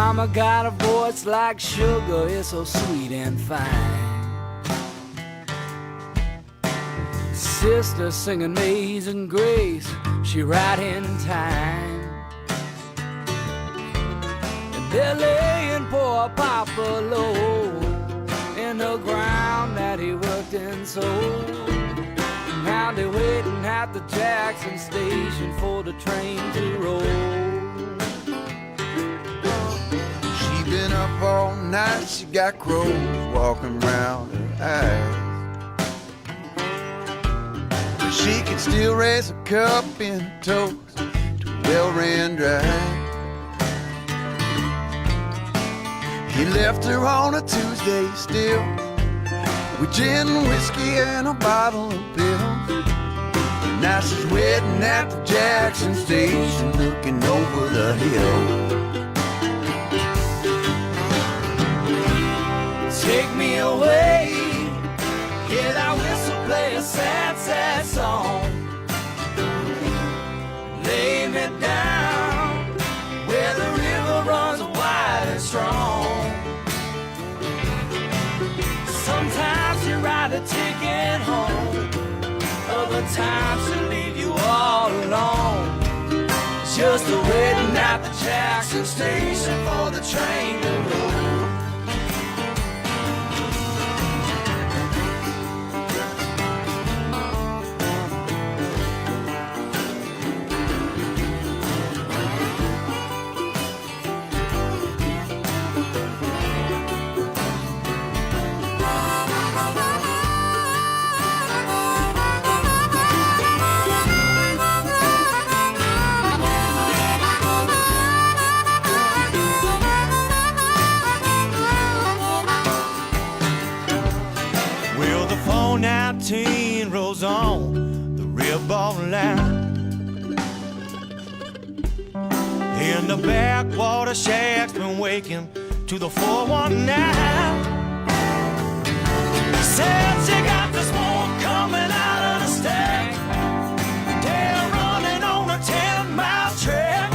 Mama got a voice like sugar, it's so sweet and fine. Sister singing Amazing Grace, she right in time. And they're laying poor Papa low in the ground that he worked and sold. Now they're waiting at the Jackson station for the train to roll. She been up all night, she got crows walking around her eyes. But she can still raise a cup in a toast to a well-ran drive. He left her on a Tuesday still, with gin, whiskey, and a bottle of pills. Now she's waiting at the Jackson station, looking over the hill. Take me away, hear that whistle play a sad, sad song. Lay me down where the river runs wide and strong. Sometimes you ride a ticket home, other times she'll leave you all alone. Just waiting at the Jackson station for the train to roll. Rolls on the ribbon line. In the backwater shack's been waking to the 419. Said she got the smoke coming out of the stack. They're running on a 10-mile track.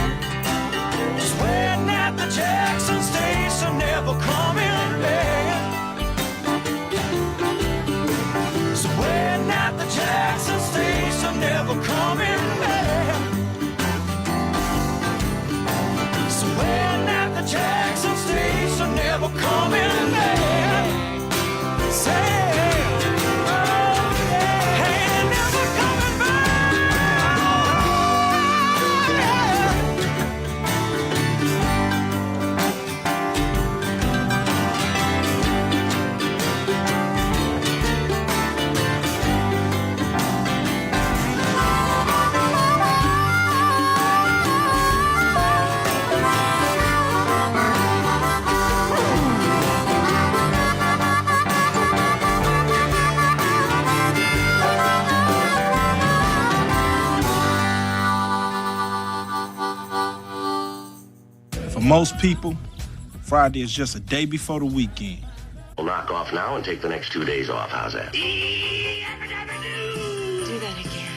Just waiting at the Jackson station, never coming back. Waiting at the Jackson station, never coming back. So waiting at the Jackson station, never coming back. Say, oh yeah, ain't never coming back. For most people, Friday is just a day before the weekend. We'll knock off now and take the next 2 days off. How's that? Do that again.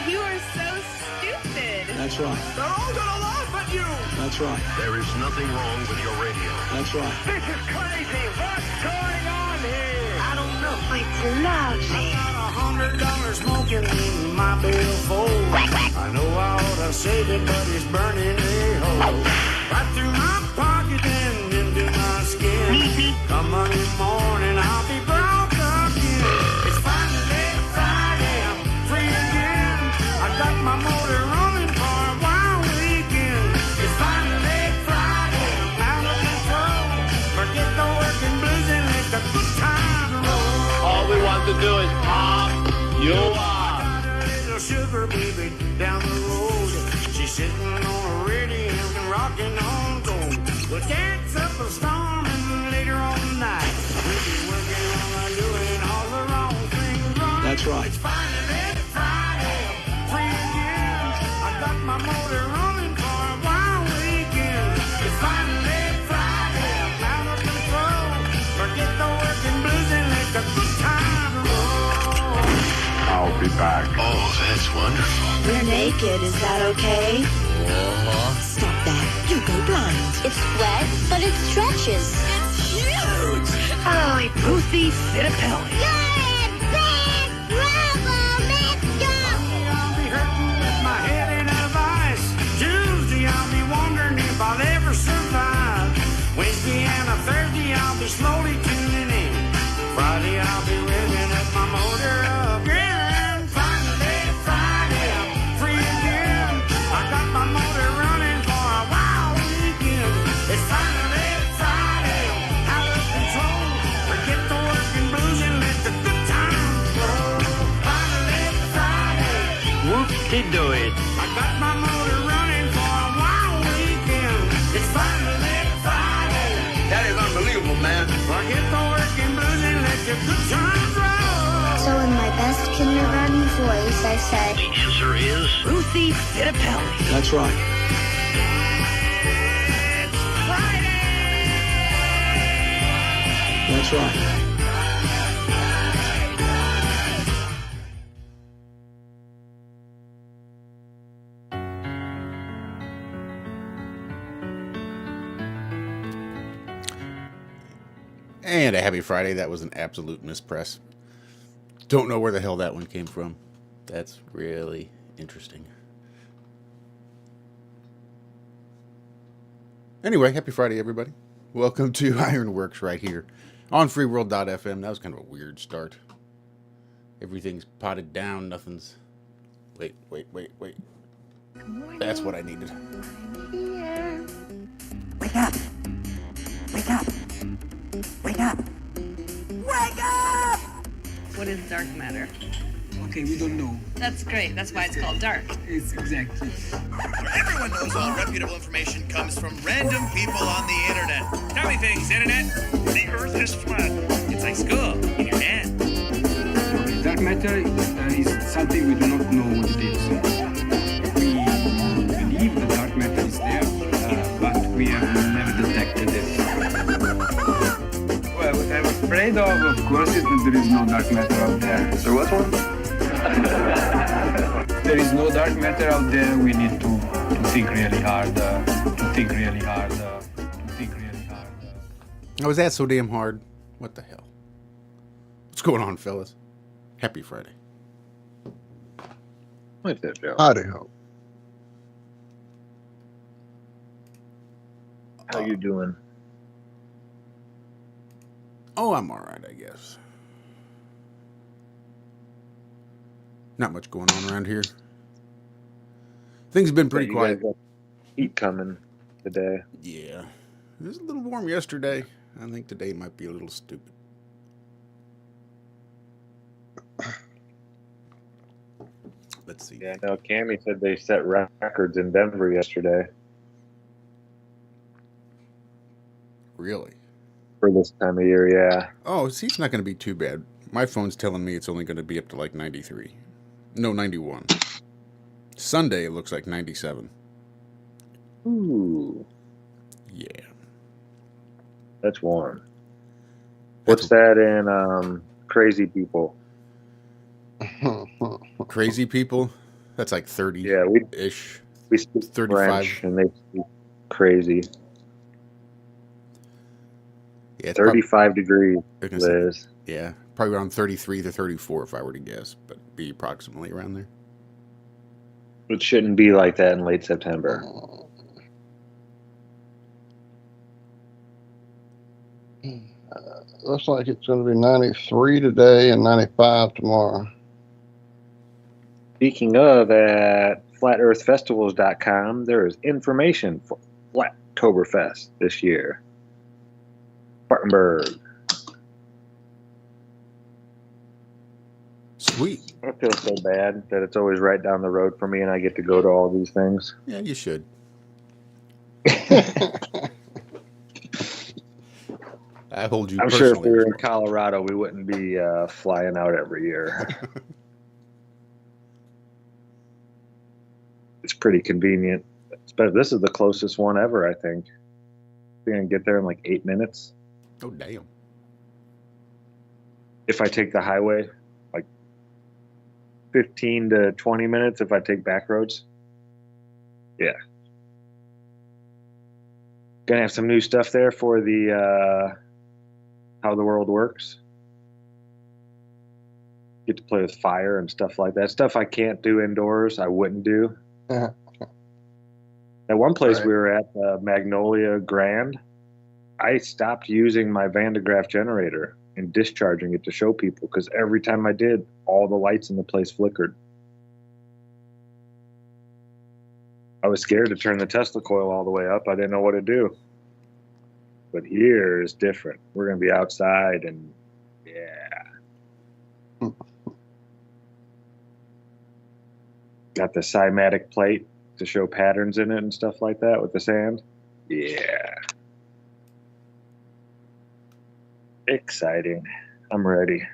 You are so stupid. That's right. They're all gonna laugh at you. That's right. There is nothing wrong with your radio. That's right. This is crazy. What's going on here? I don't know. It's lovely. $100 smoking in my billfold. I know I ought to save it, but it's burning a hole right through my pocket and into my skin. Come Monday morning, I'll be broke again. It's finally Friday, I'm free again. I got my motor running for a wild weekend. It's finally Friday, I'm out of control. Forget the working blues and let the good times roll. All we want to do is pop you up. Little sugar baby down the road. She's sitting on a radio and rocking on gold. We'll dance up a storm and later on tonight we'll be working on doing all the wrong things right. That's right. It's finally Friday, I'm free again. I got my motor running for a wild weekend. It's finally Friday, I'm out of control. Forget the working blues and let the good times roll. I'll be back. Oh, that's wonderful. We're naked. Is that okay? Stop that. you'll go blind. It's wet, but it stretches. It's huge! Oh, Ruthie Fittipelli. You're a big troublemaker! I'll be hurting with my head in a vice. Tuesday, I'll be wondering if I'll ever survive. Wednesday and a Thursday, I'll be slowly tuning in. Friday, I'll be revving up my motor again. Finally, Friday, I'm free again. I got my motor running for a wild weekend. It's finally Friday, I'm out of control. Forget the working blues and let the good times roll. Finally Friday, Whoop-de-do-it. I got my motor running for a wild weekend. It's finally Friday. That is unbelievable, man. Forget the working blues and let your good times roll. So in my best kindergarten voice, I said, The answer is Ruthie Fittipelli. That's right. It's Friday. That's right. And a happy Friday. That was an absolute mispress. Don't know where the hell that one came from. That's really interesting. Anyway, happy Friday, everybody. Welcome to IRONWORX right here on freeworld.fm. That was kind of a weird start. Everything's potted down. Nothing's... Wait. That's what I needed. Wake up! Wake up! Wake up! Wake up! What is dark matter? Okay, we don't know. That's great. That's why it's called dark. It's exactly. Where everyone knows all reputable information comes from random people on the internet. Tell me things, internet. The earth is flat. It's like school in your head. Okay, dark matter is something we do not know what it is. We believe the dark matter is there, but we have never detected it. Well, what I'm afraid of course, is that there is no dark matter out there. There was one? There is no dark matter out there. We need to think really hard. Oh, is that so damn hard? What the hell? What's going on, fellas? Happy Friday. What's that, Joe? Howdy ho. How you doing? Oh, I'm alright, I guess. Not much going on around here. Things have been pretty quiet. Heat coming today. Yeah. It was a little warm yesterday. I think today might be a little stupid. Let's see. Yeah, no, Cami said they set records in Denver yesterday. Really? For this time of year, yeah. Oh, see, it's not going to be too bad. My phone's telling me it's only going to be up to like 93. No, 91. Sunday, it looks like 97. Ooh. Yeah. That's warm. What's that in Crazy People? Crazy People? That's like 30 Yeah, ish. we speak 35. French and they speak crazy. Yeah, it's 35 degrees, I was gonna say, Liz. yeah, probably around 33 to 34 if I were to guess, but be approximately around there. It shouldn't be like that in late September. Looks like it's going to be 93 today and 95 tomorrow. Speaking of, at flatearthfestivals.com, there is information for Flattoberfest this year. Spartanburg. Sweet. I feel so bad that it's always right down the road for me and I get to go to all these things. Yeah, you should. I hold you I'm personally. sure if we were in Colorado, we wouldn't be flying out every year. It's pretty convenient. But this is the closest one ever, I think. You're going to get there in like 8 minutes. Oh, damn. If I take the highway, like 15 to 20 minutes if I take back roads. Yeah. Gonna have some new stuff there for the How the World Works. Get to play with fire and stuff like that. Stuff I can't do indoors, I wouldn't do. At one place we were at, Magnolia Grand, I stopped using my Van de Graaff generator and discharging it to show people because every time I did, all the lights in the place flickered. I was scared to turn the Tesla coil all the way up. I didn't know what to do. But here is different. We're going to be outside and yeah. Got the cymatic plate to show patterns in it and stuff like that with the sand. Yeah. Exciting. I'm ready.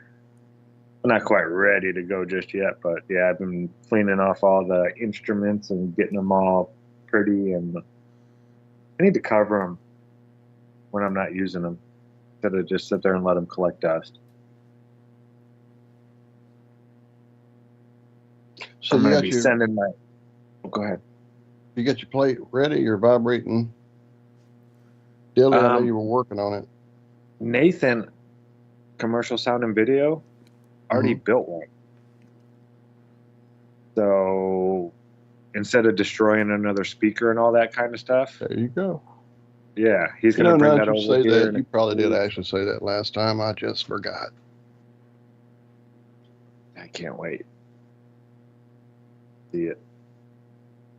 I'm not quite ready to go just yet, but yeah, I've been cleaning off all the instruments and getting them all pretty, and I need to cover them when I'm not using them instead of just sit there and let them collect dust. So I'm you going got to be your, sending my... Oh, go ahead. You got your plate ready? You're vibrating. Dilly, I know you were working on it. Nathan, Commercial Sound and Video, already built one. So instead of destroying another speaker and all that kind of stuff. There you go. Yeah, he's going to bring that over say here. That. You probably did actually say that last time. I just forgot. I can't wait. See it.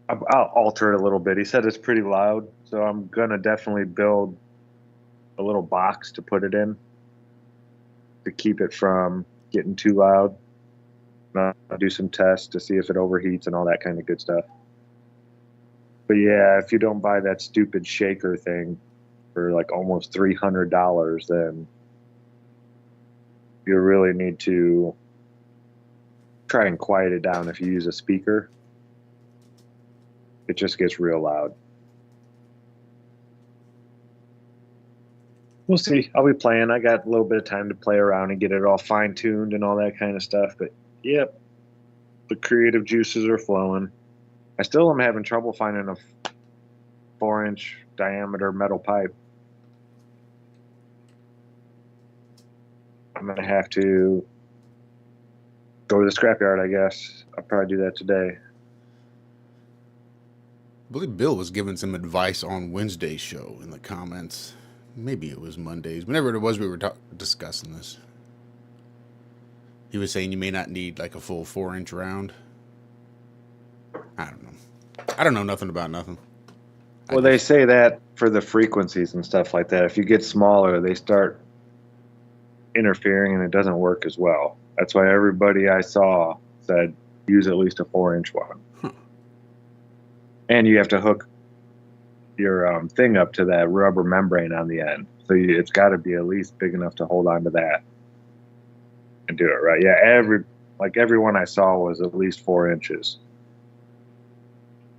I'll alter it a little bit. He said it's pretty loud, so I'm going to definitely build a little box to put it in to keep it from getting too loud. I'll do some tests to see if it overheats and all that kind of good stuff. But yeah, if you don't buy that stupid shaker thing for like almost $300, then you really need to try and quiet it down. If you use a speaker, it just gets real loud. We'll see. I'll be playing. I got a little bit of time to play around and get it all fine-tuned and all that kind of stuff. But, yep, the creative juices are flowing. I still am having trouble finding a 4-inch diameter metal pipe. I'm going to have to go to the scrapyard, I guess. I'll probably do that today. I believe Bill was giving some advice on Wednesday's show in the comments. Maybe it was Mondays. Whenever it was, we were discussing this. He was saying you may not need like a full 4-inch round. I don't know. I don't know nothing about nothing. Well, they say that for the frequencies and stuff like that. If you get smaller, they start interfering and it doesn't work as well. That's why everybody I saw said use at least a 4-inch one. Huh. And you have to hook your thing up to that rubber membrane on the end. So it's got to be at least big enough to hold on to that and do it right. Yeah, everyone I saw was at least 4 inches.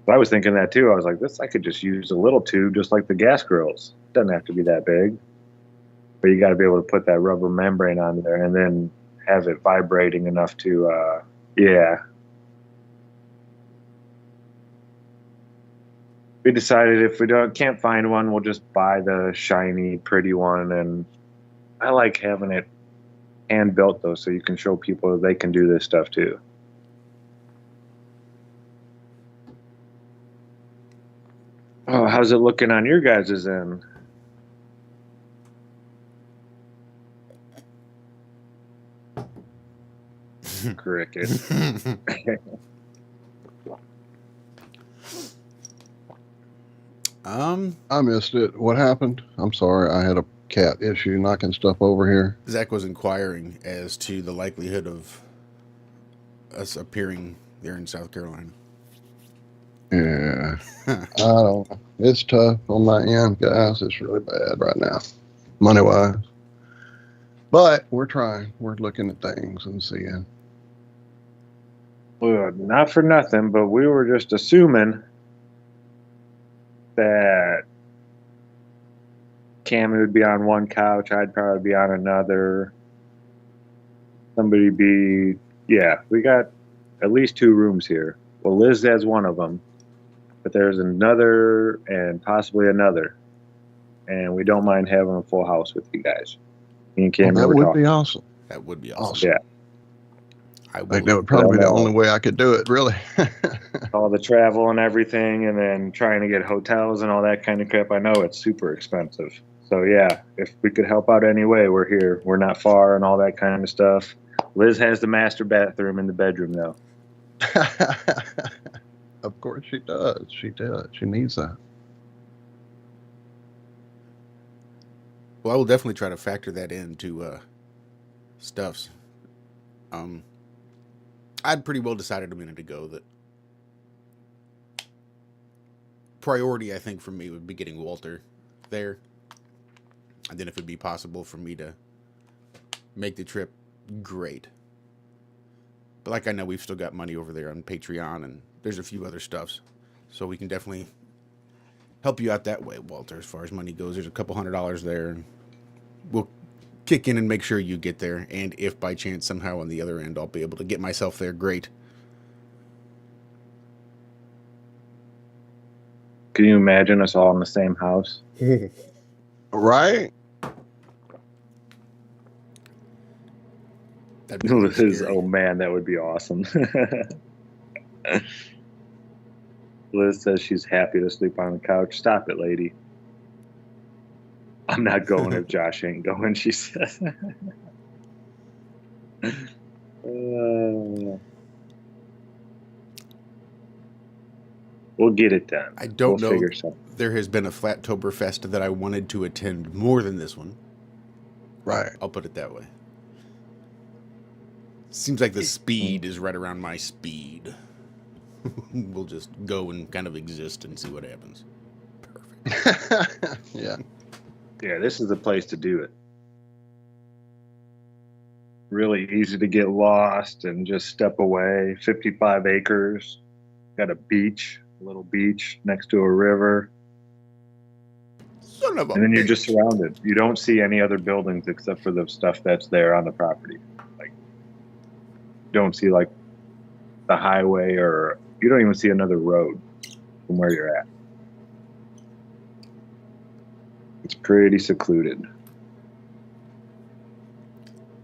So I was thinking that too. I was like, I could just use a little tube just like the gas grills. It doesn't have to be that big. But you got to be able to put that rubber membrane on there and then have it vibrating enough to, yeah. We decided if we can't find one, we'll just buy the shiny, pretty one. And I like having it hand built though, so you can show people that they can do this stuff too. Oh, how's it looking on your guys' end? Cricket. I missed it. What happened? I'm sorry. I had a cat issue knocking stuff over here. Zach was inquiring as to the likelihood of us appearing there in South Carolina. Yeah. I don't know. It's tough on my end, guys. It's really bad right now, money-wise. But we're trying. We're looking at things and seeing. Well, not for nothing, but we were just assuming that Cami would be on one couch, I'd probably be on another. Yeah, we got at least 2 rooms here. Well, Liz has one of them, but there's another and possibly another. and we don't mind having a full house with you guys. Me and Cami that were would talking. be awesome. That would be awesome. Yeah. I think that would probably be the only way I could do it, really. All the travel and everything, and then trying to get hotels and all that kind of crap. I know it's super expensive. So yeah, if we could help out any way, we're here. We're not far and all that kind of stuff. Liz has the master bathroom in the bedroom, though. Of course she does. She does. She needs that. Well, I will definitely try to factor that into stuffs. I'd pretty well decided a minute ago that priority, I think, for me would be getting Walter there. And then if it'd be possible for me to make the trip, great. But like I know we've still got money over there on Patreon, and there's a few other stuffs. So we can definitely help you out that way, Walter, as far as money goes. There's a couple $100 there, and we'll kick in and make sure you get there. And if by chance somehow on the other end I'll be able to get myself there, great. Can you imagine us all in the same house? Right? Liz, oh man, that would be awesome. Liz says she's happy to sleep on the couch. Stop it, lady. I'm not going if Josh ain't going, she says. We'll get it done. I don't know. Figure something. There has been a Flattoberfest that I wanted to attend more than this one. Right. I'll put it that way. Seems like the speed is right around my speed. We'll just go and kind of exist and see what happens. Perfect. Yeah. Yeah, this is the place to do it. Really easy to get lost and just step away. 55 acres. Got a beach, a little beach next to a river. Son of a And then you're bitch. just surrounded. You don't see any other buildings except for the stuff that's there on the property. Like, you don't see like the highway, or you don't even see another road from where you're at. It's pretty secluded.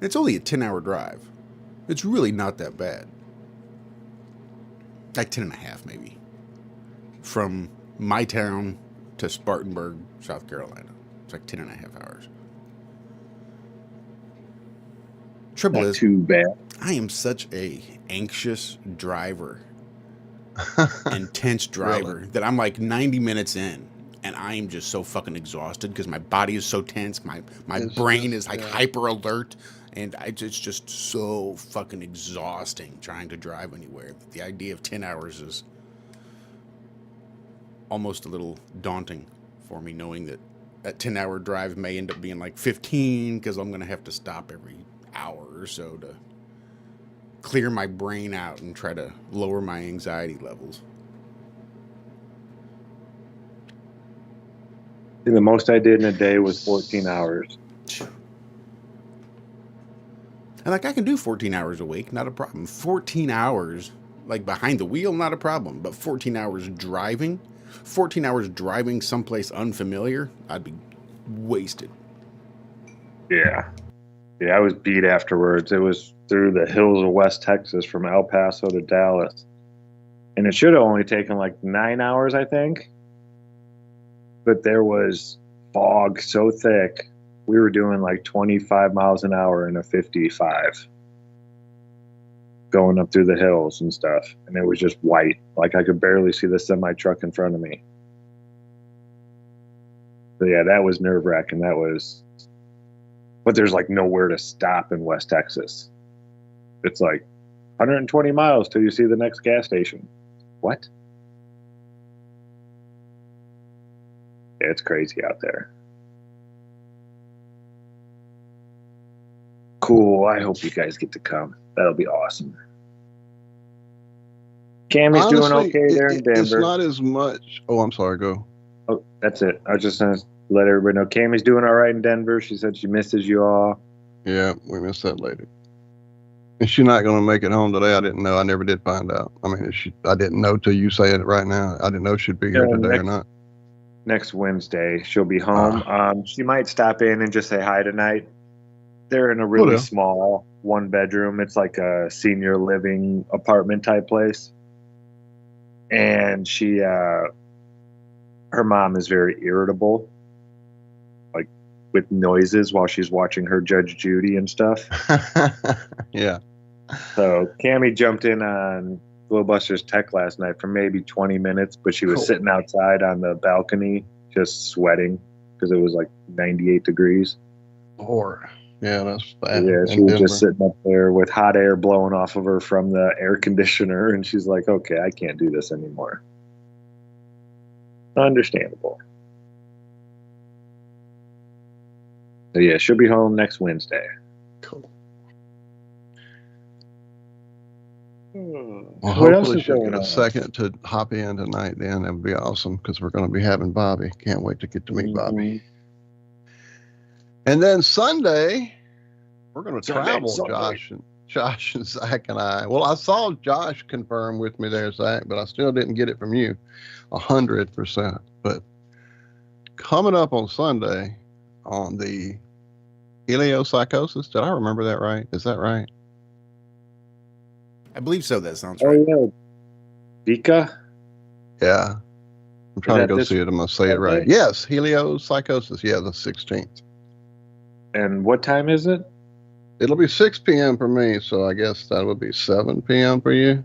It's only a 10-hour drive. It's really not that bad. Like 10 and a half, maybe. From my town to Spartanburg, South Carolina. It's like 10 and a half hours. Trouble Not is, too bad. I am such a anxious driver, intense driver, that I'm like 90 minutes in, and I am just so fucking exhausted because my body is so tense. My brain is like hyper alert, and it's just so fucking exhausting trying to drive anywhere. The idea of 10 hours is almost a little daunting for me, knowing that that 10-hour drive may end up being like 15 because I'm going to have to stop every hour or so to clear my brain out and try to lower my anxiety levels. The most I did in a day was 14 hours. And like I can do 14 hours a week, not a problem. 14 hours, like behind the wheel, not a problem. But 14 hours driving someplace unfamiliar, I'd be wasted. Yeah. Yeah, I was beat afterwards. It was through the hills of West Texas from El Paso to Dallas. And it should have only taken like 9 hours, I think. But there was fog so thick, we were doing like 25 miles an hour in a 55. Going up through the hills and stuff. And it was just white. Like I could barely see the semi-truck in front of me. So yeah, that was nerve-wracking. But there's like nowhere to stop in West Texas. It's like 120 miles till you see the next gas station. What? Yeah, it's crazy out there. Cool. I hope you guys get to come. That'll be awesome. Cami's doing okay there in Denver. It's not as much. Oh, I'm sorry. Go. Oh, that's it. I was just going to let everybody know Cami's doing all right in Denver. She said she misses you all. Yeah, we missed that lady. And she's not going to make it home today. I didn't know. I never did find out. I mean, I didn't know till you say it right now. I didn't know she'd be here today or not. next Wednesday. She'll be home. She might stop in and just say hi tonight. They're in a really small 1-bedroom. It's like a senior living apartment type place. And she, her mom is very irritable, like with noises while she's watching her Judge Judy and stuff. Yeah. So Cami jumped in on Glowbuster's tech last night for maybe 20 minutes, but she was sitting outside on the balcony just sweating because it was like 98 degrees. Lord. Yeah, that's bad. Yeah, she was just sitting up there with hot air blowing off of her from the air conditioner, and she's like, okay, I can't do this anymore. Understandable. But yeah, she'll be home next Wednesday. Cool. Well, what hopefully she'll get a second to hop in tonight then. That would be awesome because we're going to be having Bobby. Can't wait to get to meet Bobby. And then Sunday, we're going to travel, Josh and Zack and I. Well, I saw Josh confirm with me there, Zack, but I still didn't get it from you 100%. But coming up on Sunday on the heliopsychosis, did I remember that right? Is that right? I believe so. That sounds right. Oh, yeah. Vika? Yeah. I'm trying to go see it. I'm going to say it right. Yes, heliopsychosis. Yeah, the 16th. And what time is it? It'll be 6 p.m. for me, so I guess that would be 7 p.m. for you.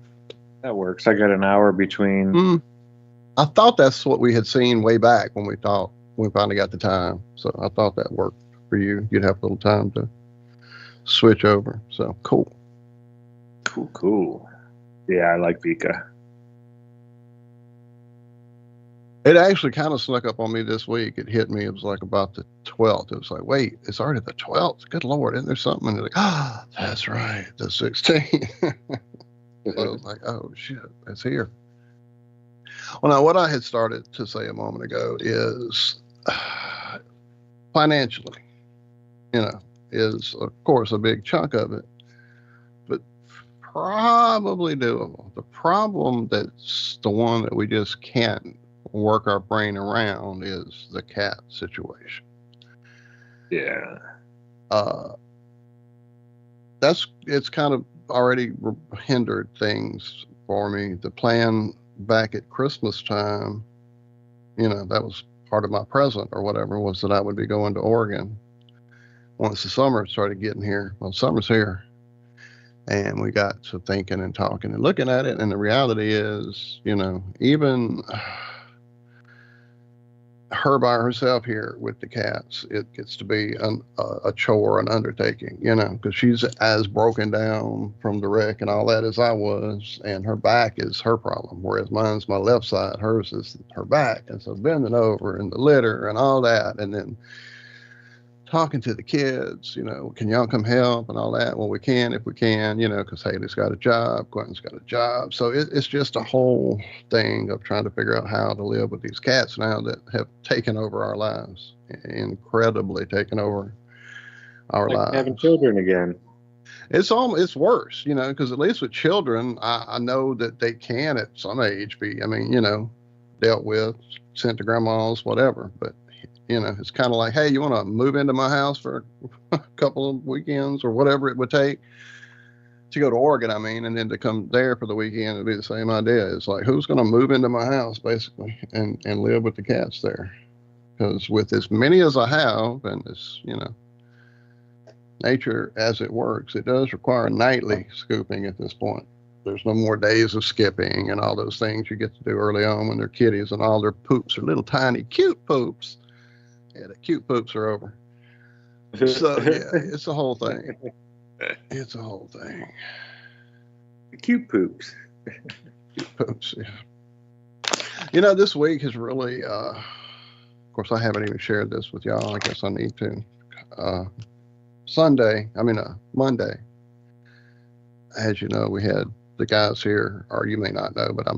That works. I got an hour between. I thought that's what we had seen way back when we finally got the time. So I thought that worked for you. You'd have a little time to switch over. So cool. Cool. Yeah, I like Vika. It actually kind of snuck up on me this week. It hit me. It was like about the 12th. It was like, wait, it's already the 12th. Good Lord. Isn't there something? And they're like, that's right. The 16th. So I was like, oh, shit, it's here. Well, now what I had started to say a moment ago is financially, is, of course, a big chunk of it, but probably doable. The problem that's the one that we just can't work our brain around is the cat situation. Yeah. It's kind of already hindered things for me. The plan back at Christmas time, that was part of my present or whatever, was that I would be going to Oregon once the summer started getting here. Well, summer's here. And we got to thinking and talking and looking at it. And the reality is, even her by herself here with the cats, it gets to be a chore, an undertaking, because she's as broken down from the wreck and all that as I was, and her back is her problem, whereas mine's my left side, hers is her back. And so bending over and the litter and all that, and then talking to the kids, can y'all come help and all that? Well, we can if we can, because Haley's got a job, Quentin's got a job. So it's just a whole thing of trying to figure out how to live with these cats now that have taken over our lives, incredibly taken over our lives. Having children again. It's worse, because at least with children, I know that they can at some age be, dealt with, sent to grandma's, whatever, but it's kind of like, hey, you want to move into my house for a couple of weekends or whatever it would take to go to Oregon, and then to come there for the weekend. It'd be the same idea. It's like, who's going to move into my house, basically, and live with the cats there? Because with as many as I have, and this, nature as it works, it does require nightly scooping at this point. There's no more days of skipping and all those things you get to do early on when they're kitties and all their poops are little tiny cute poops. Yeah, the cute poops are over. So, yeah, it's a whole thing. It's a whole thing. The cute poops. Cute poops, yeah. This week has really, of course, I haven't even shared this with y'all. I guess I need to. Monday, as you know, we had the guys here, or you may not know, but I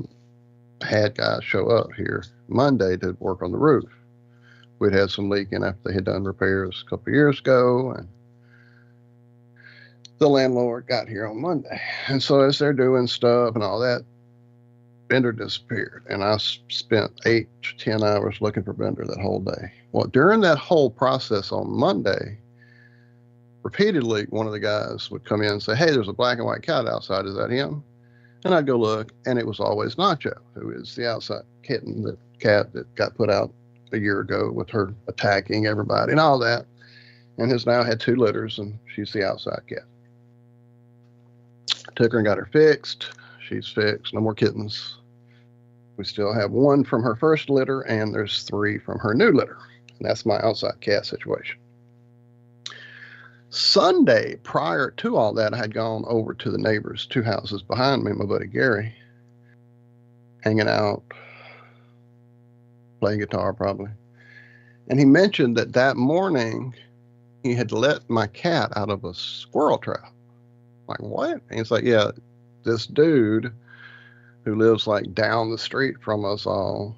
had guys show up here Monday to work on the roof. We'd had some leaking after they had done repairs a couple of years ago, and the landlord got here on Monday. And so as they're doing stuff and all that, Bender disappeared, and I spent 8 to 10 hours looking for Bender that whole day. Well, during that whole process on Monday, repeatedly, one of the guys would come in and say, "Hey, there's a black and white cat outside. Is that him?" And I'd go look, and it was always Nacho, who is the outside kitten, the cat that got put out a year ago with her attacking everybody and all that, and has now had 2 litters, and she's the outside cat. Took her and got her fixed. She's fixed. No more kittens. We still have 1 from her first litter, and there's 3 from her new litter. And that's my outside cat situation. Sunday, prior to all that, I had gone over to the neighbors 2 houses behind me, my buddy Gary, hanging out, playing guitar probably. And he mentioned that morning he had let my cat out of a squirrel trap. Like, what? And he's like, yeah, this dude who lives like down the street from us all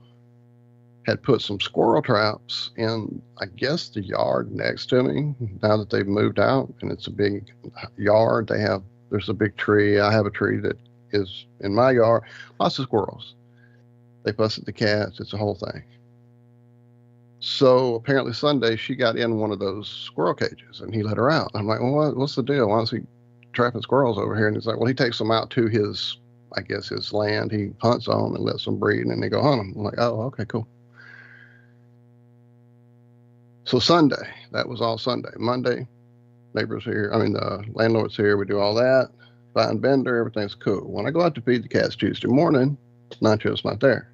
had put some squirrel traps in, I guess, the yard next to me now that they've moved out, and it's a big yard. There's a big tree. I have a tree that is in my yard. Lots of squirrels. They busted the cats. It's a whole thing. So apparently Sunday she got in one of those squirrel cages, and he let her out. I'm like, well, what's the deal? Why is he trapping squirrels over here? And he's like, well, he takes them out to his, I guess, his land he hunts on and lets them breed, and they go hunt them. I'm like, oh, okay, cool. So Sunday, that was all Sunday. Monday, neighbors here, the landlord's here, we do all that, find Bender, everything's cool. When I go out to feed the cats Tuesday morning, Nacho's not there.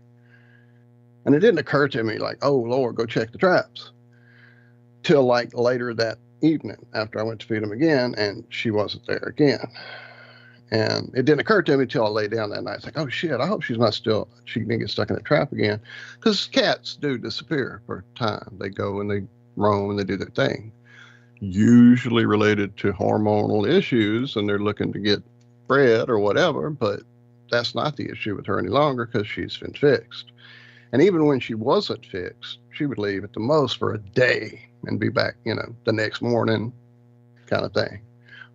And it didn't occur to me like, oh, Lord, go check the traps. Till like later that evening after I went to feed them again, and she wasn't there again. And it didn't occur to me till I lay down that night. It's like, oh shit, I hope she didn't get stuck in a trap again. Because cats do disappear for a time. They go and they roam and they do their thing. Usually related to hormonal issues, and they're looking to get bred or whatever, but that's not the issue with her any longer because she's been fixed. And even when she wasn't fixed, she would leave at the most for a day and be back, the next morning kind of thing.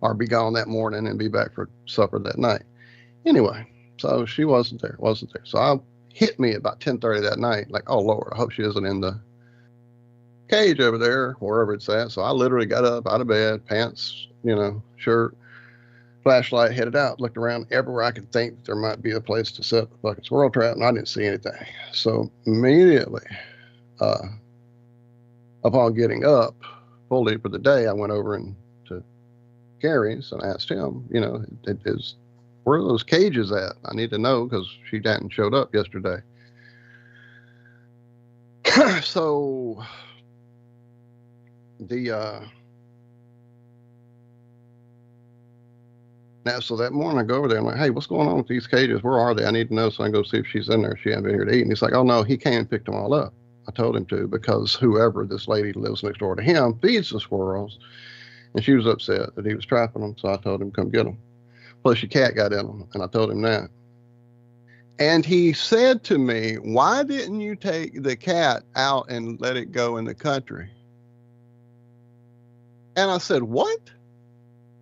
Or be gone that morning and be back for supper that night. Anyway, so she wasn't there. So hit me about 10:30 that night, like, oh, Lord, I hope she isn't in the cage over there, wherever it's at. So I literally got up out of bed, pants, shirt, flashlight, headed out, looked around everywhere I could think there might be a place to set a fucking squirrel trap, and I didn't see anything. So immediately, upon getting up fully for the day, I went over to Gary's and asked him, where are those cages at? I need to know because she hadn't showed up yesterday. So so that morning I go over there and I'm like, hey, what's going on with these cages? Where are they? I need to know so I can go see if she's in there. She hasn't been here to eat. And he's like, oh no, he came and picked them all up. I told him to because whoever this lady lives next door to him feeds the squirrels, and she was upset that he was trapping them. So I told him come get them. Plus your cat got in them, and I told him that. And he said to me, why didn't you take the cat out and let it go in the country? And I said, what?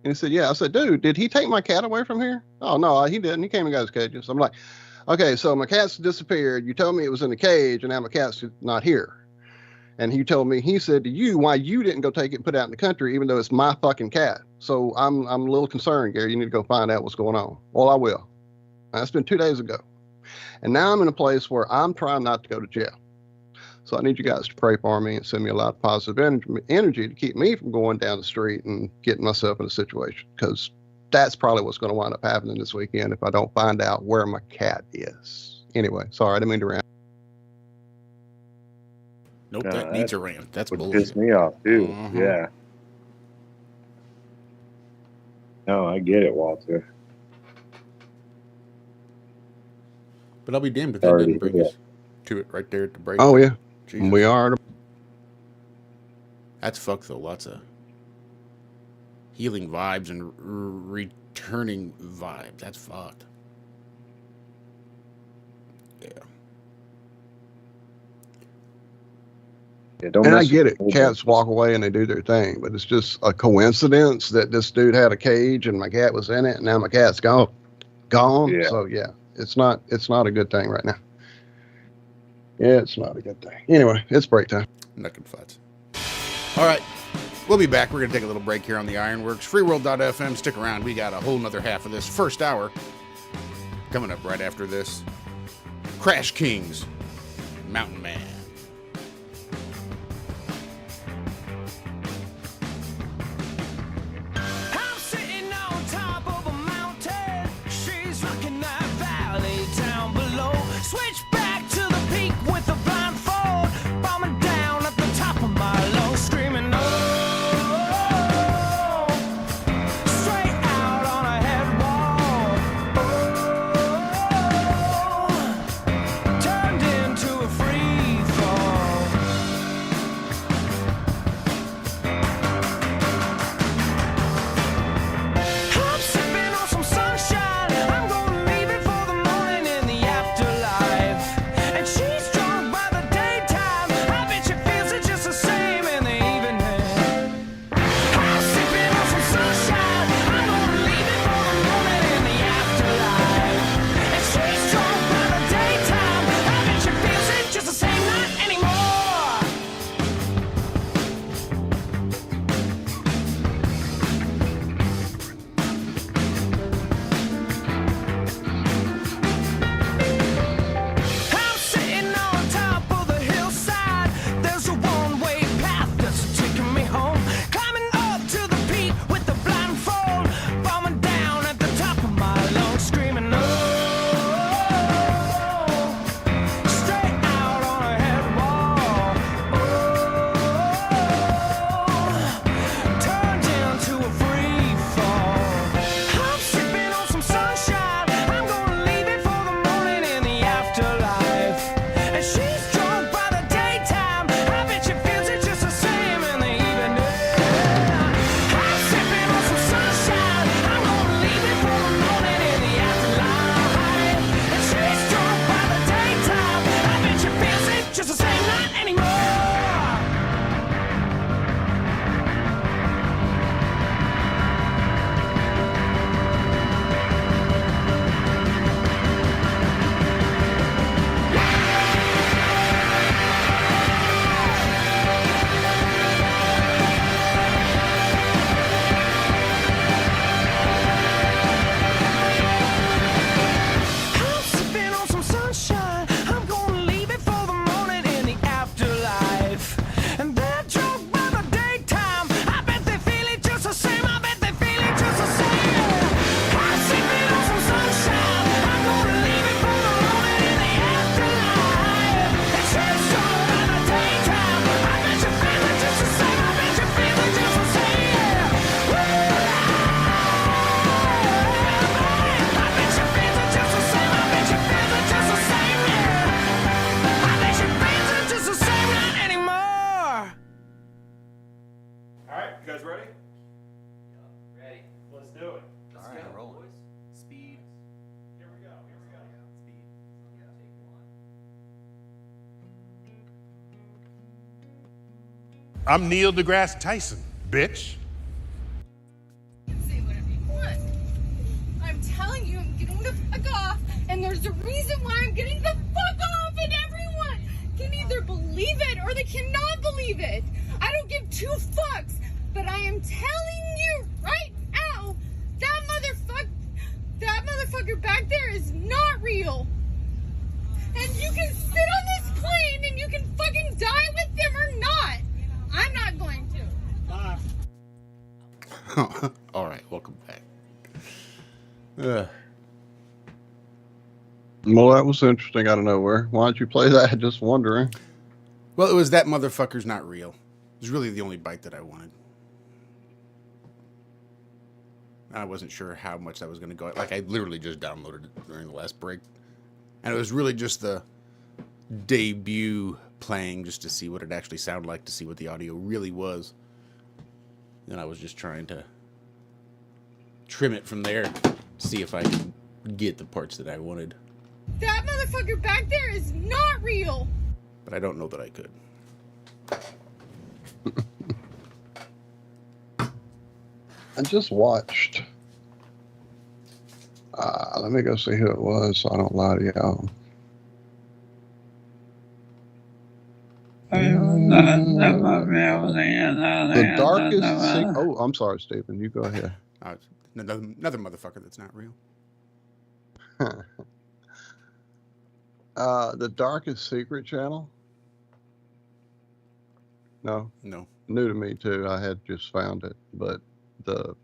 And he said, yeah. I said, dude, did he take my cat away from here? Oh, no, he didn't. He came and got his cages. I'm like, okay, so my cat's disappeared. You told me it was in the cage, and now my cat's not here. And he said to you, why you didn't go take it and put it out in the country, even though it's my fucking cat. So I'm a little concerned, Gary. You need to go find out what's going on. Well, I will. That's been 2 days ago. And now I'm in a place where I'm trying not to go to jail. So I need you guys to pray for me and send me a lot of positive energy to keep me from going down the street and getting myself in a situation. Because that's probably what's going to wind up happening this weekend if I don't find out where my cat is. Anyway, sorry, I didn't mean to rant. Nope, that needs a rant. That's bullshit. Piss me off, too. Mm-hmm. Yeah. No, I get it, Walter. But I'll be damned if that didn't bring us to it right there at the break. Oh, yeah. Jesus. We are. That's fucked, though. Lots of healing vibes and returning vibes. That's fucked. Yeah. Yeah, don't and I get it. Cats walk away and they do their thing, but it's just a coincidence that this dude had a cage and my cat was in it, and now my cat's gone. Yeah. So yeah, it's not a good thing right now. It's not a good thing. Anyway, it's break time. Knuckin' Futz. All right. We'll be back. We're going to take a little break here on the Ironworks. Freeworld.fm. Stick around. We got a whole nother half of this first hour coming up right after this. Crash Kings, Mountain Man. I'm sitting on top of a mountain. She's rocking that valley down below. Switch back to the peak with a blindfold. Bombing down at the top of my lungs, screaming, oh. Straight out on a head wall. Oh. Turned into a free fall. I'm sipping on some sunshine. I'm gonna leave it for the morning in the afterlife. And she's drunk by the daytime. I bet she feels it just the same in the evening. I'm sipping on some sunshine. I'm gonna leave it for the morning in the afterlife. And she's drunk by the daytime. I bet she feels it just the same, not anymore. I'm sitting on top of the hillside. There's a one-way path that's taking me home. Climbing up to the peak with the blindfold. Bombing down at the top of my lungs, screaming, oh. Straight out on a head wall. Oh. Turned into a free fall. I'm sipping on some sunshine. I'm gonna leave it for the morning in the afterlife. And she's drunk by the daytime. I bet she feels it just the same in the evening. I'm sipping on some sunshine. I'm gonna leave it for the morning in the afterlife. And she's drunk by the daytime. I bet she feels it just the same, not anymore. I'm sipping on some sunshine. I'm gonna leave it for the morning in the afterlife. And they're drunk by the daytime. I bet they feel it just the same. I bet they feel it just the same. I'm sipping on some sunshine. I'm gonna leave it for the morning in the afterlife. And she's drunk by the daytime. I bet you feel it just the same. I bet you feel it just the same. I bet you feel it just the same. I bet you feel it just the same. I bet you feel it just the same, not anymore. All right, you guys ready? Ready. Let's do it. All right, I'm rolling. Speed. Here we go. Speed. Yeah, take one. I'm Neil deGrasse Tyson, bitch. Say whatever you want. I'm telling you, I'm getting the fuck off, and there's a reason why I'm getting the fuck off, and everyone can either believe it or they cannot believe it. I don't give two fucks, but I am telling you right now, that motherfucker back there is not real. And you can sit on this plane and you can fucking die with them or not. I'm not going to. All right, welcome back. Well, that was interesting out of nowhere. Why'd you play that? Just wondering. Well, it was That Motherfucker's Not Real. It was really the only bite that I wanted. I wasn't sure how much that was going to go. Like, I literally just downloaded it during the last break. And it was really just the debut playing just to see what it actually sounded like, to see what the audio really was. And I was just trying to trim it from there, see if I could get the parts that I wanted. That motherfucker back there is not real. But I don't know that I could. I just watched Let me go see who it was so I don't lie to y'all. The darkest secret. Oh, I'm sorry, Stephen. You go ahead. Another motherfucker that's not real. The darkest secret channel. No. New to me too. I had just found it, but the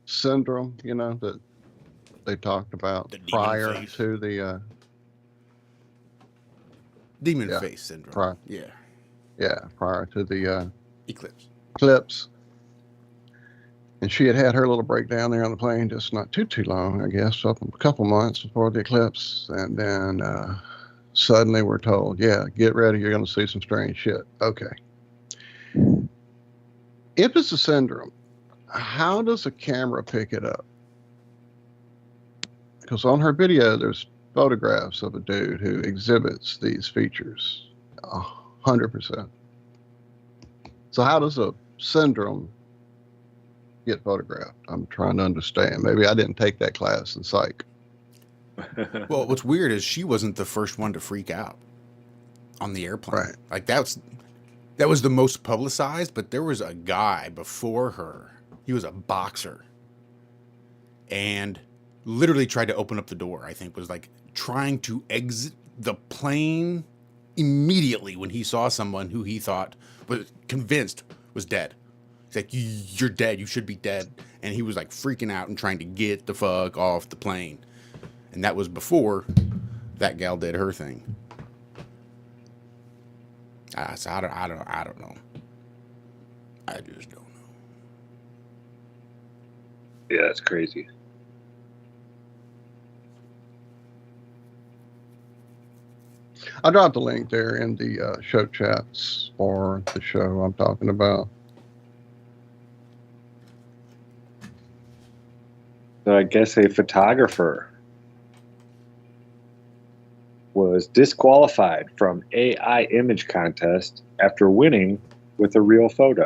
syndrome, you know, that they talked about prior to the demon face syndrome. Prior to the eclipse. And she had her little breakdown there on the plane, just not too long, I guess, a couple months before the eclipse, and then suddenly we're told, yeah, get ready, you're going to see some strange shit. Okay. If it's a syndrome, how does a camera pick it up? Because on her video, there's photographs of a dude who exhibits these features 100%. So how does a syndrome get photographed? I'm trying to understand. Maybe I didn't take that class in psych. Well, what's weird is she wasn't the first one to freak out on the airplane. Right. Like that was the most publicized, but there was a guy before her. He was a boxer and literally tried to open up the door. I think was like trying to exit the plane immediately when he saw someone who he thought was convinced was dead. He's like, you're dead. You should be dead. And he was like freaking out and trying to get the fuck off the plane. And that was before that gal did her thing. So I don't know. I just don't know. Yeah, that's crazy. I dropped the link there in the show chats for the show I'm talking about. So I guess a photographer was disqualified from AI image contest after winning with a real photo.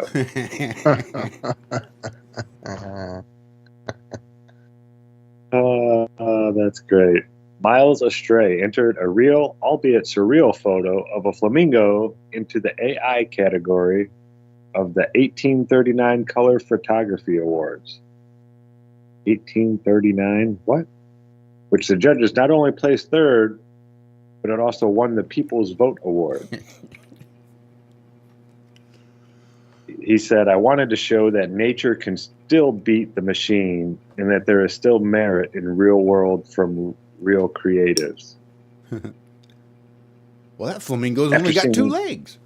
That's great. Miles Astray entered a real, albeit surreal, photo of a flamingo into the AI category of the 1839 Color Photography Awards. 1839, what? Which the judges not only placed third, but it also won the People's Vote Award. He said, I wanted to show that nature can still beat the machine and that there is still merit in real world from real creatives. Well, that flamingo's only got 2 legs.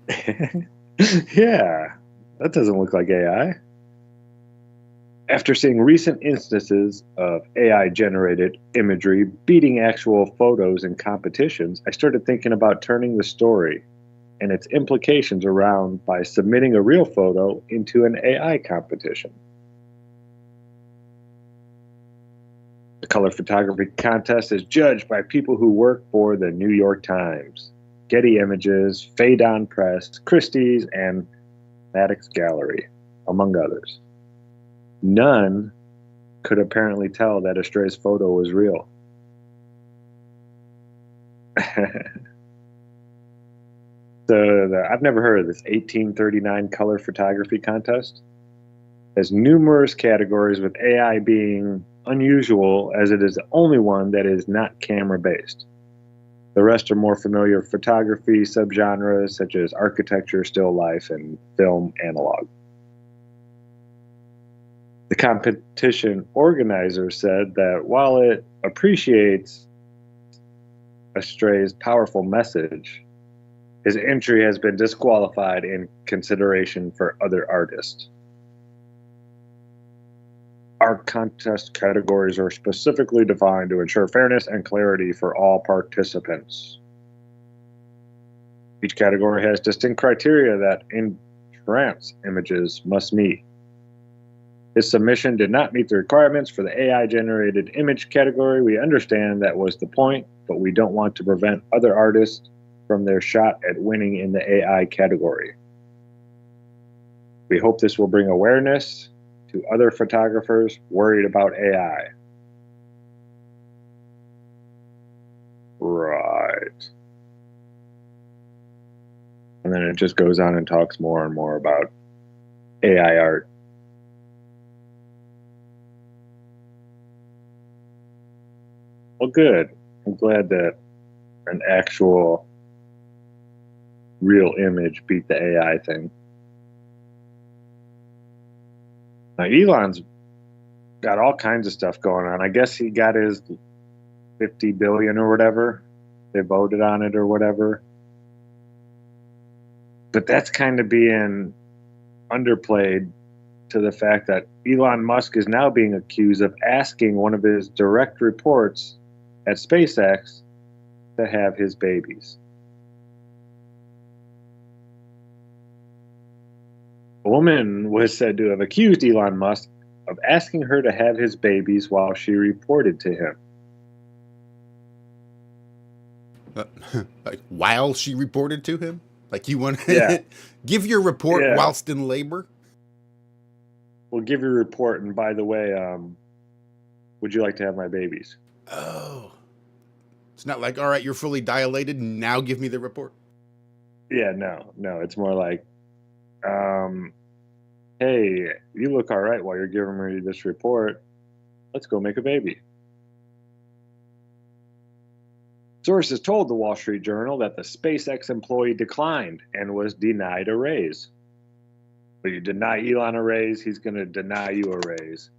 Yeah, that doesn't look like AI. After seeing recent instances of AI-generated imagery beating actual photos in competitions, I started thinking about turning the story and its implications around by submitting a real photo into an AI competition. The color photography contest is judged by people who work for the New York Times, Getty Images, Phaidon Press, Christie's, and Maddox Gallery, among others. None could apparently tell that Astray's photo was real. I've never heard of this 1839 color photography contest. There's numerous categories, with AI being unusual as it is the only one that is not camera-based. The rest are more familiar photography subgenres such as architecture, still life, and film analog. The competition organizer said that while it appreciates Astray's powerful message, his entry has been disqualified in consideration for other artists. Our contest categories are specifically defined to ensure fairness and clarity for all participants. Each category has distinct criteria that entrance images must meet. His submission did not meet the requirements for the AI-generated image category. We understand that was the point, but we don't want to prevent other artists from their shot at winning in the AI category. We hope this will bring awareness to other photographers worried about AI. Right. And then it just goes on and talks more and more about AI art. Well, good. I'm glad that an actual real image beat the AI thing. Now, Elon's got all kinds of stuff going on. I guess he got his 50 billion or whatever. They voted on it or whatever. But that's kind of being underplayed to the fact that Elon Musk is now being accused of asking one of his direct reports at SpaceX to have his babies. A woman was said to have accused Elon Musk of asking her to have his babies while she reported to him. Like while she reported to him? Like you want Yeah. give your report Yeah. whilst in labor? Well, give your report, and by the way, would you like to have my babies? Oh. It's not like, all right, you're fully dilated, now give me the report. Yeah, no. It's more like, hey, you look all right while you're giving me this report. Let's go make a baby. Sources told the Wall Street Journal that the SpaceX employee declined and was denied a raise. But you deny Elon a raise, he's going to deny you a raise.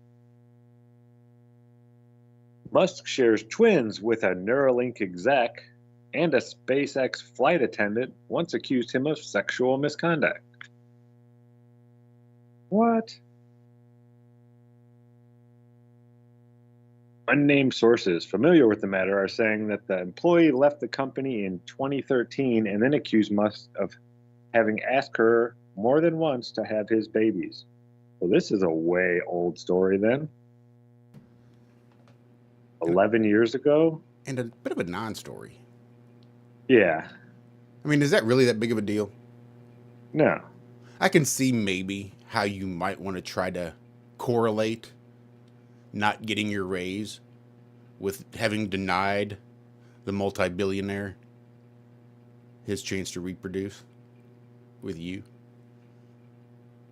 Musk shares twins with a Neuralink exec, and a SpaceX flight attendant once accused him of sexual misconduct. What? Unnamed sources familiar with the matter are saying that the employee left the company in 2013 and then accused Musk of having asked her more than once to have his babies. Well, this is a way old story then. 11 years ago? And a bit of a non-story. Yeah. I mean, is that really that big of a deal? No. I can see maybe how you might want to try to correlate not getting your raise with having denied the multi-billionaire his chance to reproduce with you.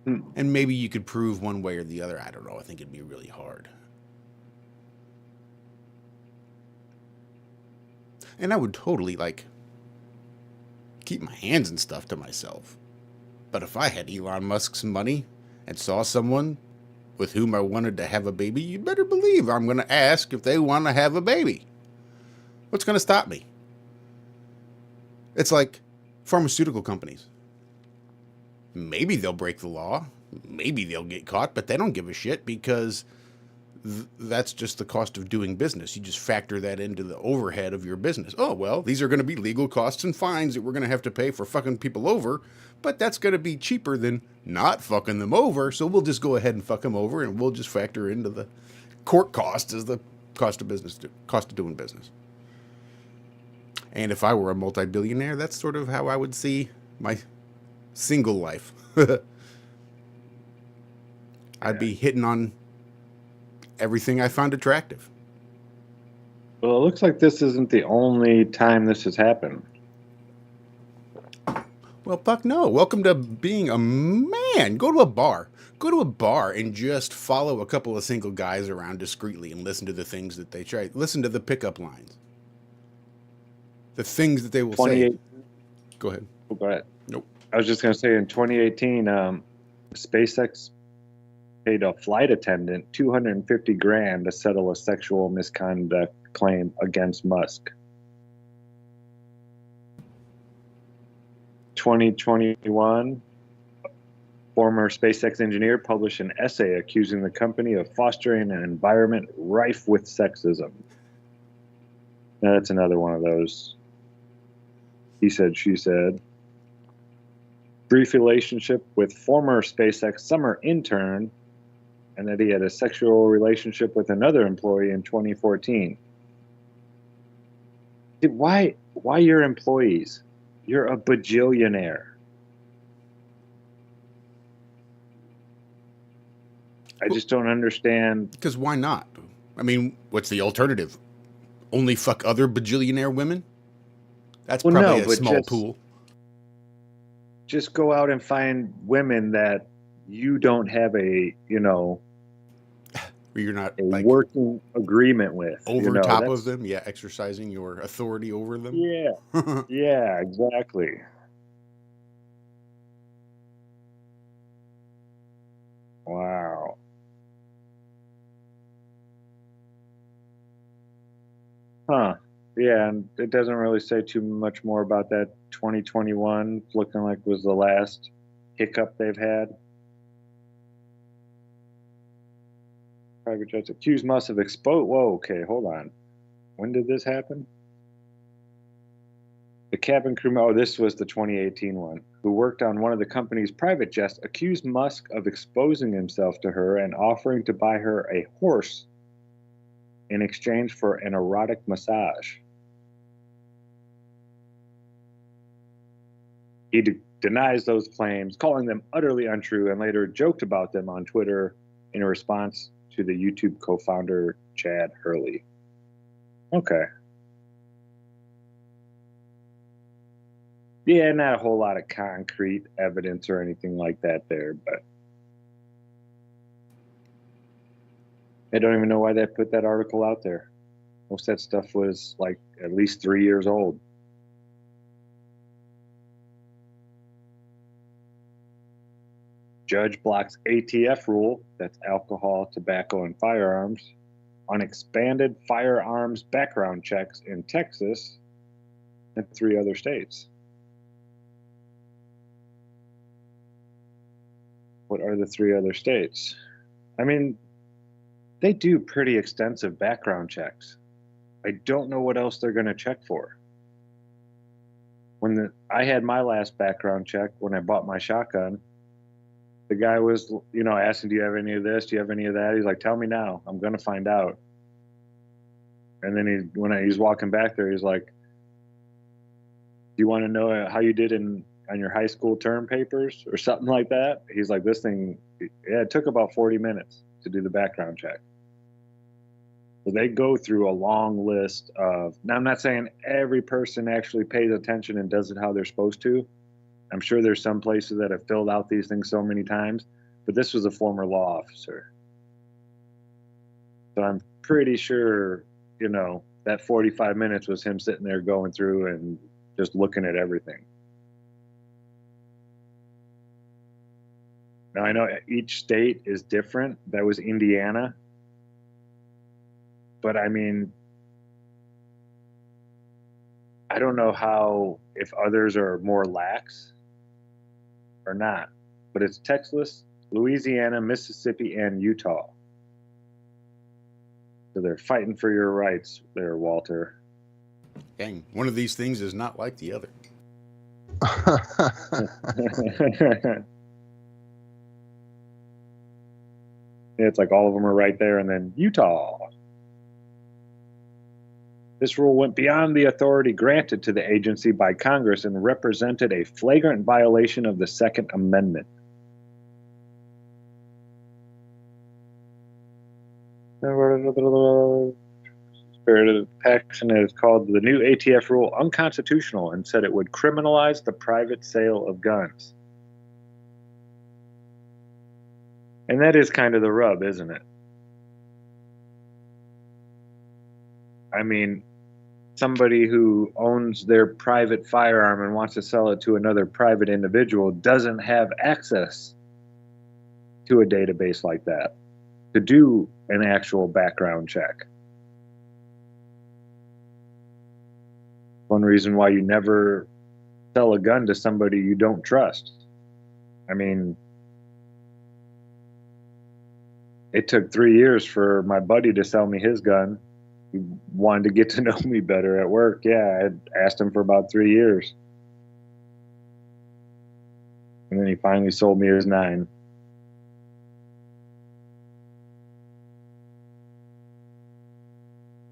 And maybe you could prove one way or the other. I don't know. I think it'd be really hard. And I would totally, like, keep my hands and stuff to myself. But if I had Elon Musk's money and saw someone with whom I wanted to have a baby, you better believe I'm going to ask if they want to have a baby. What's going to stop me? It's like pharmaceutical companies. Maybe they'll break the law. Maybe they'll get caught, but they don't give a shit because that's just the cost of doing business. You just factor that into the overhead of your business. Oh, well, these are going to be legal costs and fines that we're going to have to pay for fucking people over, but that's going to be cheaper than not fucking them over, so we'll just go ahead and fuck them over, and we'll just factor into the court cost as the cost of business, cost of doing business. And if I were a multi-billionaire, that's sort of how I would see my single life. I'd be hitting on everything I found attractive. Well, it looks like this isn't the only time this has happened. Well, fuck no. Welcome to being a man. Go to a bar. Go to a bar and just follow a couple of single guys around discreetly and listen to the things that they try. Listen to the pickup lines. The things that they will say. Go ahead. Oh, go ahead. Nope. I was just going to say in 2018, SpaceX paid a flight attendant $250,000 to settle a sexual misconduct claim against Musk. 2021, former SpaceX engineer published an essay accusing the company of fostering an environment rife with sexism. Now, that's another one of those he said, she said. Brief relationship with former SpaceX summer intern, and that he had a sexual relationship with another employee in 2014. Why your employees? You're a bajillionaire. I just don't understand. Because why not? I mean, what's the alternative? Only fuck other bajillionaire women? That's probably a small pool. Just go out and find women that you don't have a, you're not a working agreement with. Over top of them, yeah, exercising your authority over them. Yeah, yeah, exactly. Wow. Huh. Yeah, and it doesn't really say too much more about that 2021 looking like was the last hiccup they've had. Private jets accused must have exposed. Whoa, okay, hold on. When did this happen? The cabin crew, oh, this was the 2018 one, who worked on one of the company's private jets, accused Musk of exposing himself to her and offering to buy her a horse in exchange for an erotic massage. He denies those claims, calling them utterly untrue, and later joked about them on Twitter in response to the YouTube co-founder Chad Hurley. Okay. Yeah, not a whole lot of concrete evidence or anything like that there, but I don't even know why they put that article out there. Most of that stuff was like at least 3 years old. Judge blocks ATF rule, that's alcohol, tobacco, and firearms, on expanded firearms background checks in Texas and 3 other states. What are the 3 other states? I mean, they do pretty extensive background checks. I don't know what else they're going to check for. When I had my last background check when I bought my shotgun, the guy was, asking, do you have any of this? Do you have any of that? He's like, tell me now. I'm going to find out. And then when he's walking back there, he's like, do you want to know how you did on your high school term papers or something like that? He's like, this thing, yeah, it took about 40 minutes to do the background check. So they go through a long list of, now I'm not saying every person actually pays attention and does it how they're supposed to. I'm sure there's some places that have filled out these things so many times, but this was a former law officer. So I'm pretty sure, that 45 minutes was him sitting there going through and just looking at everything. Now, I know each state is different. That was Indiana. But I mean, I don't know if others are more lax or not. But it's Texas, Louisiana, Mississippi, and Utah. So they're fighting for your rights there, Walter. Dang, one of these things is not like the other. It's like all of them are right there, and then Utah. This rule went beyond the authority granted to the agency by Congress and represented a flagrant violation of the Second Amendment. Spirit of Action is called the new ATF rule unconstitutional and said it would criminalize the private sale of guns. And that is kind of the rub, isn't it? I mean, somebody who owns their private firearm and wants to sell it to another private individual doesn't have access to a database like that to do an actual background check. One reason why you never sell a gun to somebody you don't trust. I mean, it took 3 years for my buddy to sell me his gun. He wanted to get to know me better at work. Yeah, I had asked him for about 3 years. And then he finally sold me his 9.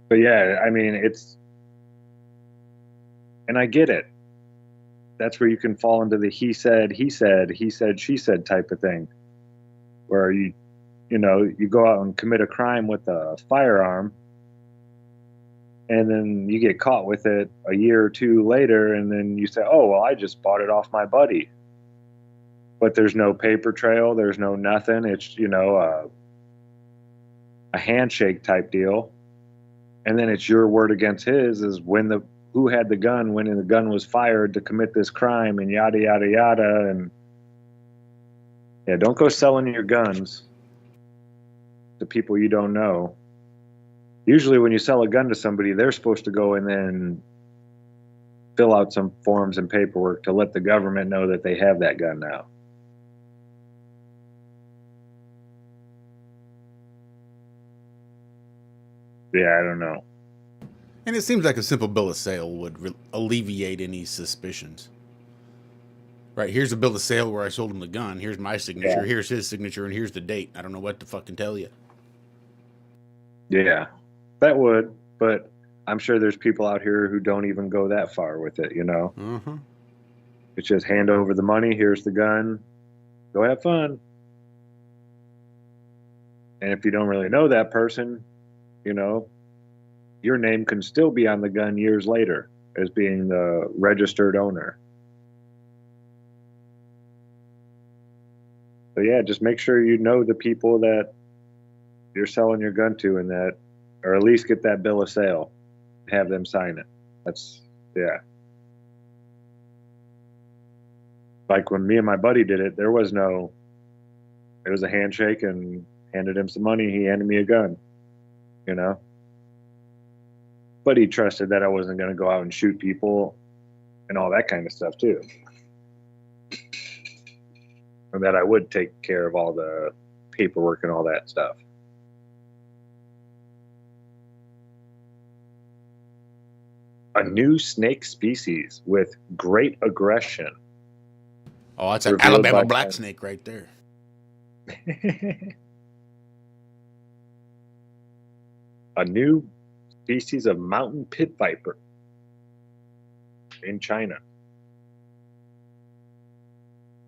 But yeah, I mean, and I get it. That's where you can fall into the he said, she said type of thing. Where you know, you go out and commit a crime with a firearm, and then you get caught with it a year or two later, and then you say, oh, well, I just bought it off my buddy. But there's no paper trail, there's no nothing. It's, you know, a handshake type deal. And then it's your word against his, is who had the gun when the gun was fired to commit this crime, and yada, yada, yada. And yeah, don't go selling your guns to people you don't know. Usually when you sell a gun to somebody, they're supposed to go and then fill out some forms and paperwork to let the government know that they have that gun now. Yeah, I don't know. And it seems like a simple bill of sale would alleviate any suspicions. Right, here's a bill of sale where I sold him the gun. Here's my signature. Yeah. Here's his signature, and here's the date. I don't know what to fucking tell you. Yeah, that would, but I'm sure there's people out here who don't even go that far with it, you know? Mm-hmm. It's just hand over the money, here's the gun, go have fun. And if you don't really know that person, you know, your name can still be on the gun years later as being the registered owner. So yeah, just make sure you know the people that you're selling your gun to, and that, or at least get that bill of sale, have them sign it. That's, yeah. Like when me and my buddy did it, it was a handshake and handed him some money. He handed me a gun, you know? But he trusted that I wasn't going to go out and shoot people and all that kind of stuff too. And that I would take care of all the paperwork and all that stuff. A new snake species with great aggression. Oh, that's an Alabama black snake right there. A new species of mountain pit viper in China.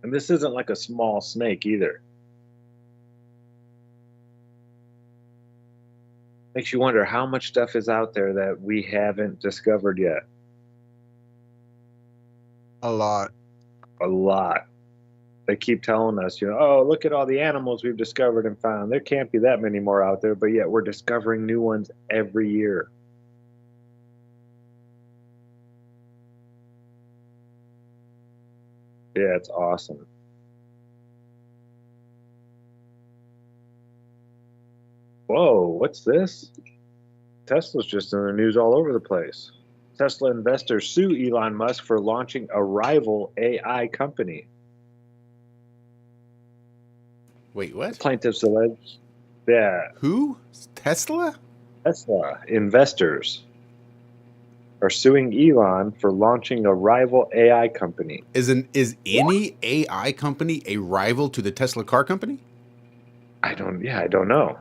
And this isn't like a small snake either. Makes you wonder how much stuff is out there that we haven't discovered yet. A lot. A lot. They keep telling us, you know, oh, look at all the animals we've discovered and found. There can't be that many more out there, but yet we're discovering new ones every year. Yeah, it's awesome. Whoa, what's this? Tesla's just in the news all over the place. Tesla investors sue Elon Musk for launching a rival AI company. Wait, what? Plaintiffs allege. Yeah. Who? Tesla? Tesla investors are suing Elon for launching a rival AI company. Is any AI company a rival to the Tesla car company? I don't know.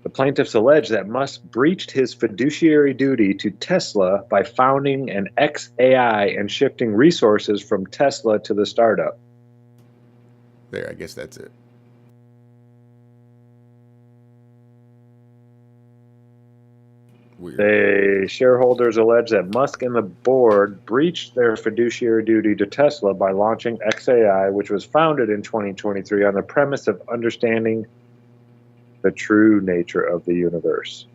The plaintiffs allege that Musk breached his fiduciary duty to Tesla by founding an XAI and shifting resources from Tesla to the startup. There, I guess that's it. Weird. The shareholders allege that Musk and the board breached their fiduciary duty to Tesla by launching XAI, which was founded in 2023 on the premise of understanding the true nature of the universe.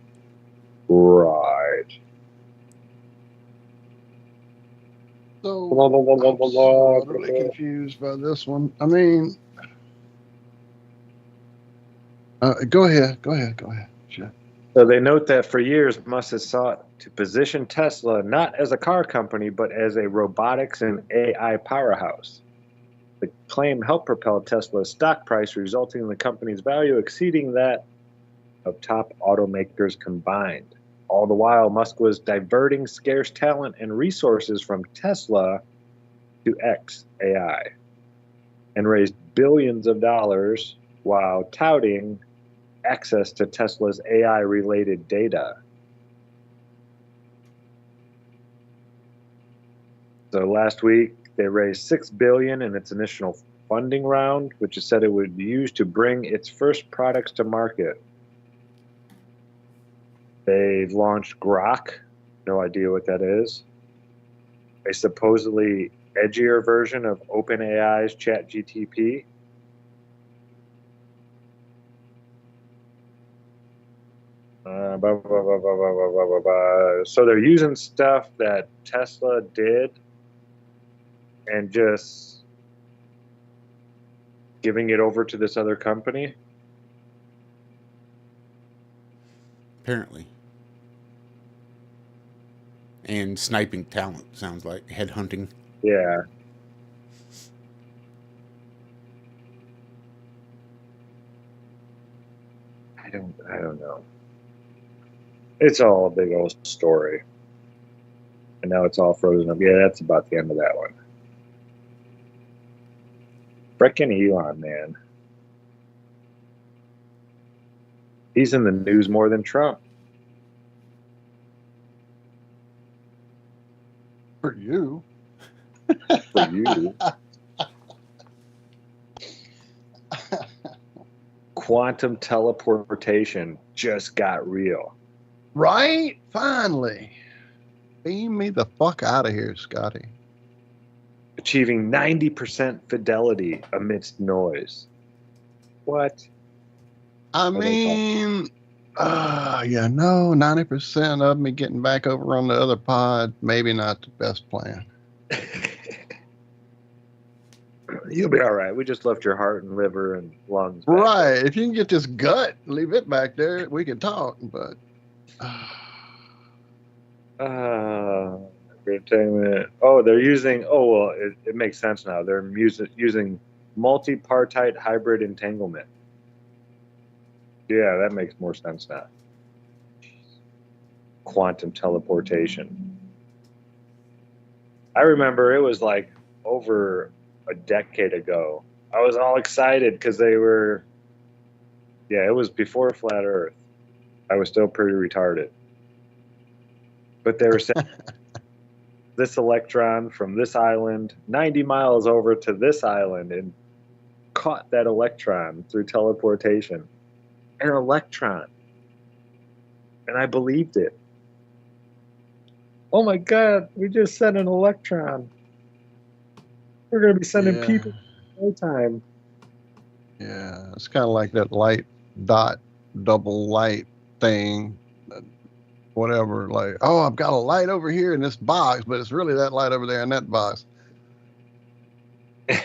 Right. So I'm totally confused by this one. I mean, go ahead. Sure. So they note that for years, Musk has sought to position Tesla not as a car company, but as a robotics and AI powerhouse. The claim helped propel Tesla's stock price, resulting in the company's value exceeding that of top automakers combined. All the while, Musk was diverting scarce talent and resources from Tesla to XAI and raised billions of dollars while touting access to Tesla's AI-related data. So last week, they raised $6 billion in its initial funding round, which it said it would use to bring its first products to market. They've launched Grok. No idea what that is. A supposedly edgier version of OpenAI's ChatGPT. So they're using stuff that Tesla did and just giving it over to this other company. Apparently. And sniping talent, sounds like. Headhunting. Yeah. I don't know. It's all a big old story. And now it's all frozen up. Yeah, that's about the end of that one. Frickin' Elon, man. He's in the news more than Trump. For you. For you. Quantum teleportation just got real. Right? Finally. Beam me the fuck out of here, Scotty. Achieving 90% fidelity amidst noise. What? I mean, yeah, no, 90% of me getting back over on the other pod, maybe not the best plan. You'll be all right. We just left your heart and liver and lungs back. Right. If you can get this gut, leave it back there, we can talk, but... entertainment. Oh, they're using... Oh, well, it makes sense now. They're using multipartite hybrid entanglement. Yeah, that makes more sense now. Quantum teleportation. I remember it was like over a decade ago. I was all excited because they were... Yeah, it was before Flat Earth. I was still pretty retarded. But they were saying this electron from this island 90 miles over to this island and caught that electron through teleportation. An electron. And I believed it. Oh my God, we just sent an electron. We're going to be sending people all the time. Yeah, it's kind of like that light dot double light thing. Whatever, like, oh, I've got a light over here in this box, but it's really that light over there in that box.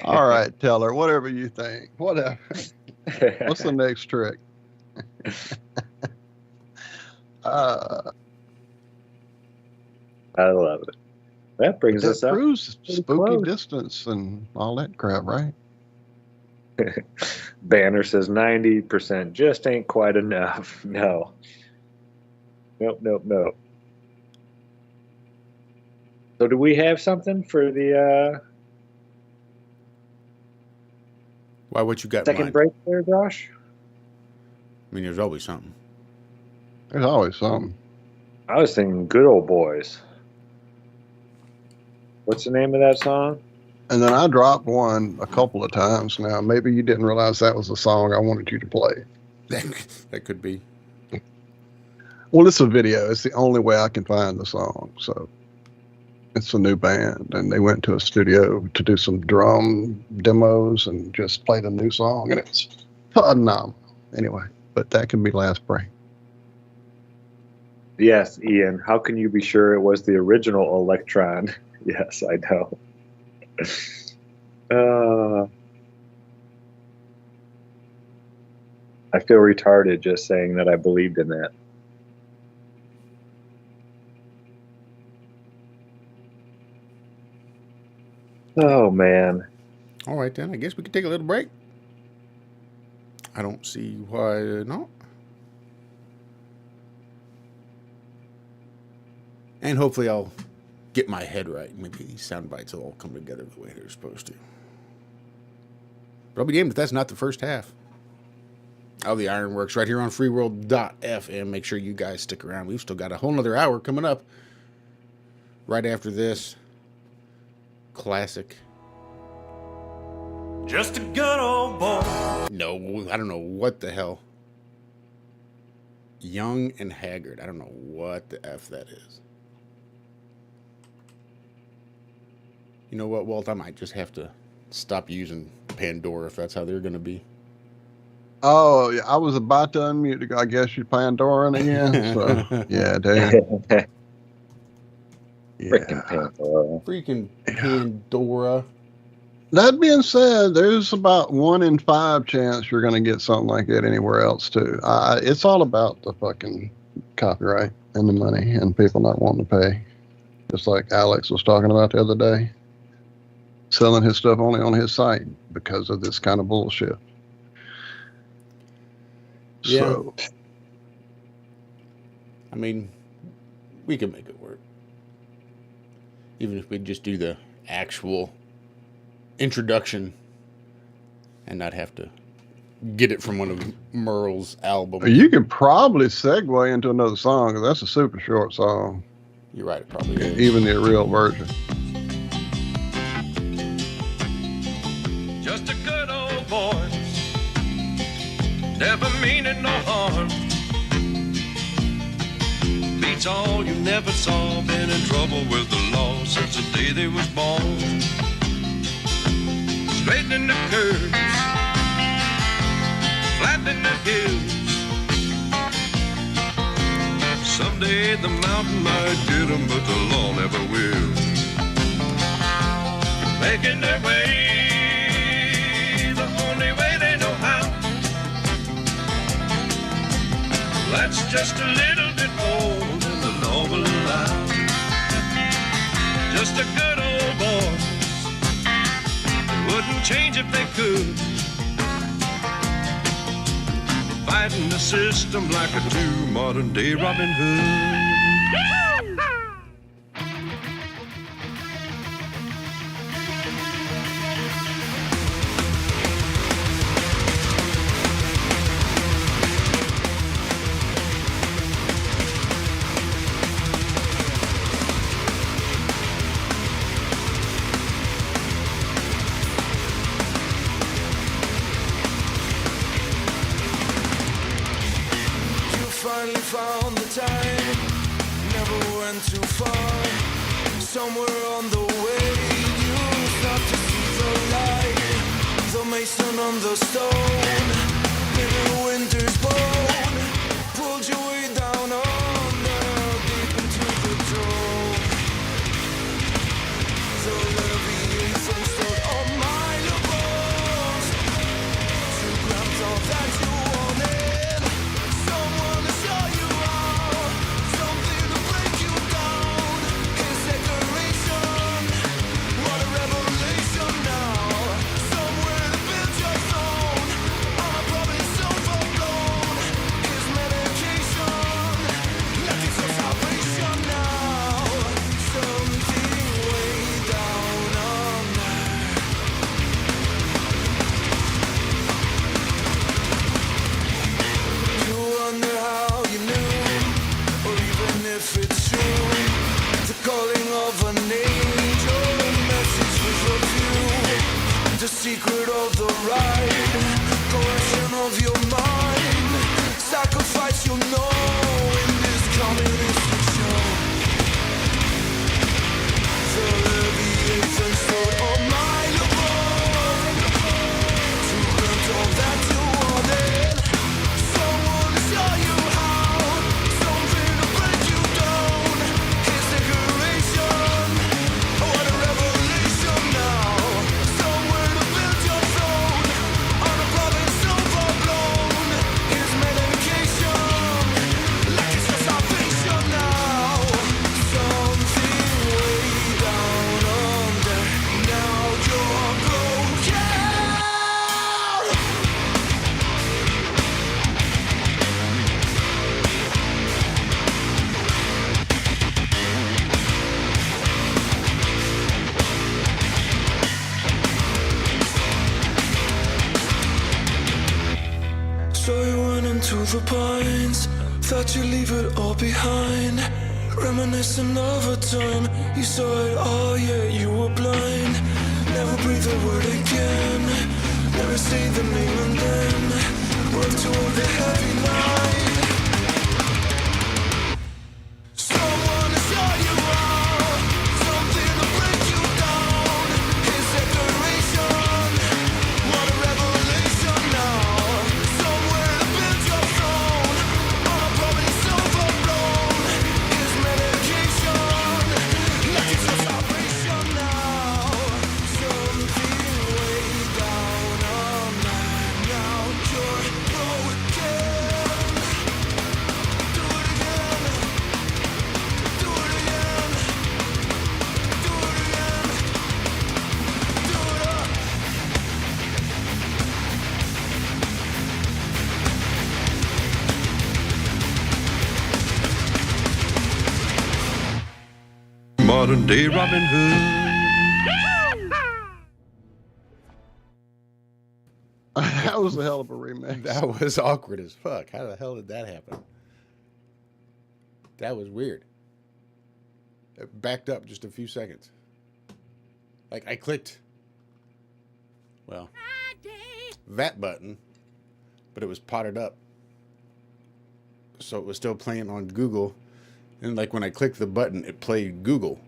All right, Teller, whatever you think. Whatever. What's the next trick? I love it. That brings us up. Proves spooky distance and all that crap, right? Banner says 90% just ain't quite enough. No. Nope. So do we have something for the Why, what you got? second break there, Josh? I mean, there's always something. There's always something. I was thinking Good Old Boys. What's the name of that song? And then I dropped one a couple of times now. Maybe you didn't realize that was the song I wanted you to play. That could be. Well, it's a video. It's the only way I can find the song. So it's a new band, and they went to a studio to do some drum demos and just played a new song, and it's phenomenal. Anyway, but that can be last break. Yes, Ian. How can you be sure it was the original Electron? Yes, I know. I feel retarded just saying that I believed in that. Oh, man. All right, then. I guess we could take a little break. I don't see why not. And hopefully I'll get my head right. Maybe these sound bites will all come together the way they're supposed to. But I'll be damned if that's not the first half of the IRONWORX right here on freeworld.fm. Make sure you guys stick around. We've still got a whole nother hour coming up right after this classic Just a good old boy. No, I don't know what the hell. Young and Haggard. I don't know what the F that is. You know what, Walt? I might just have to stop using Pandora if that's how they're going to be. Oh, yeah, I was about to unmute. I guess you're Pandora again. So, yeah, dude. Freaking Pandora. Freaking Pandora. That being said, there's about 1 in 5 chance you're going to get something like that anywhere else too. It's all about the fucking copyright and the money and people not wanting to pay. Just like Alex was talking about the other day, selling his stuff only on his site because of this kind of bullshit. Yeah. So, I mean, we can make it work. Even if we just do the actual introduction and not have to get it from one of Merle's albums. you can probably segue into another song because that's a super short song. You're right, it probably is. Even the real version. Just a good old boy, never meaning no harm. Beats all you never saw, been in trouble with the law since the day they was born. Straightening the curves, flattening the hills. Someday the mountain might get 'em, but the law never will. Making their way the only way they know how. That's just a little bit more than the law will allow. Just a good old boy, they wouldn't change if they could. Fighting the system like a true modern day Robin Hood. Finally found the time, never went too far. Somewhere on the way, you start to see the light. The mason on the stone, little winter's bone, pulled your way down under, deep into the throne. The leviathan stood on my bones, 2 grams of that you wanted. Secret of the ride, coercion of your mind, sacrifice you know in this communistic show. The leviathan stood on my above, 2 grams of that you wanted. Someone to show you how, something to break you down. His decoration, what a revelation now. So you went into the pines, thought you'd leave it all behind. Reminiscing of a time you saw it all, yet you were blind. Never breathe a word again. Never say the name and then work toward the heavy night. Someone to show you all, something to break you down. His separation, what a revelation now. Somewhere the pins are thrown, on a public sofa blown. His medication, like it's a salvation now. Something way down on mine now. You're broken. Do it again. Do it again. Do it again. Do it up. Modern day Robin Hood. That was a hell of a remix. That was awkward as fuck. How the hell did that happen? That was weird. It backed up just a few seconds. Like I clicked, well, that button, but it was potted up. So it was still playing on Google. And like when I clicked the button, it played Google.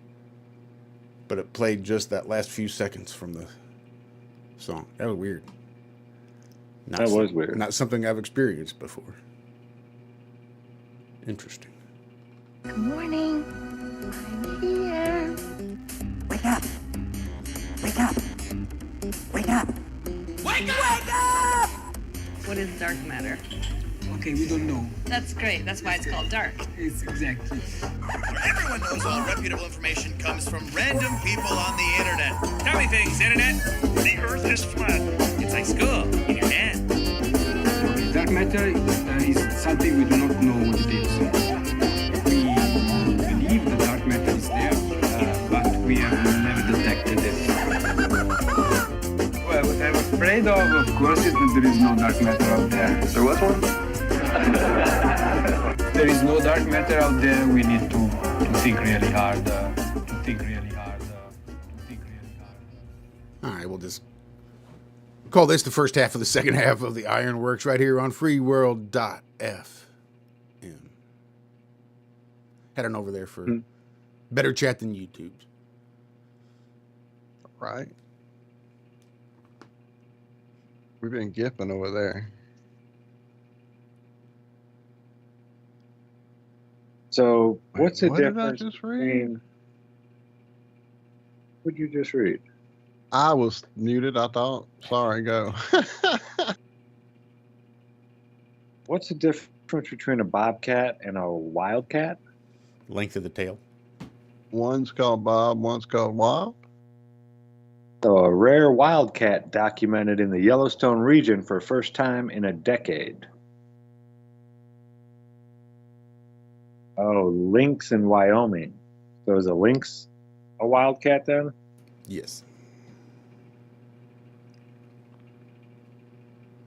But it played just that last few seconds from the song. That was weird. That was weird. Not something I've experienced before. Interesting. Good morning. I'm here. Wake up. Wake up. Wake up. Wake up! Wake up! What is dark matter? Okay, we don't know. That's great. That's why it's called dark. It's exactly. Everyone knows all reputable information comes from random people on the internet. Tell me things, internet. The earth is flat. It's like school in your hand. Okay, dark matter is something we do not know what it is. We believe the dark matter is there, but we have never detected it. Well, what I'm afraid of course, is that there is no dark matter out there. There was one? There is no dark matter out there. We need to think really hard. All right, we'll just call this the first half of the second half of the IRONWORX right here on freeworld.fm. Head on over there for better chat than YouTube's. Right. We've been gipping over there. So, what's the what did I difference just read? between... What did you just read? I was muted, I thought. Sorry, go. What's the difference between a bobcat and a wildcat? Length of the tail. One's called Bob, one's called Wild. So, a rare wildcat documented in the Yellowstone region for first time in a decade. Oh, lynx in Wyoming. So is a lynx a wildcat then? Yes.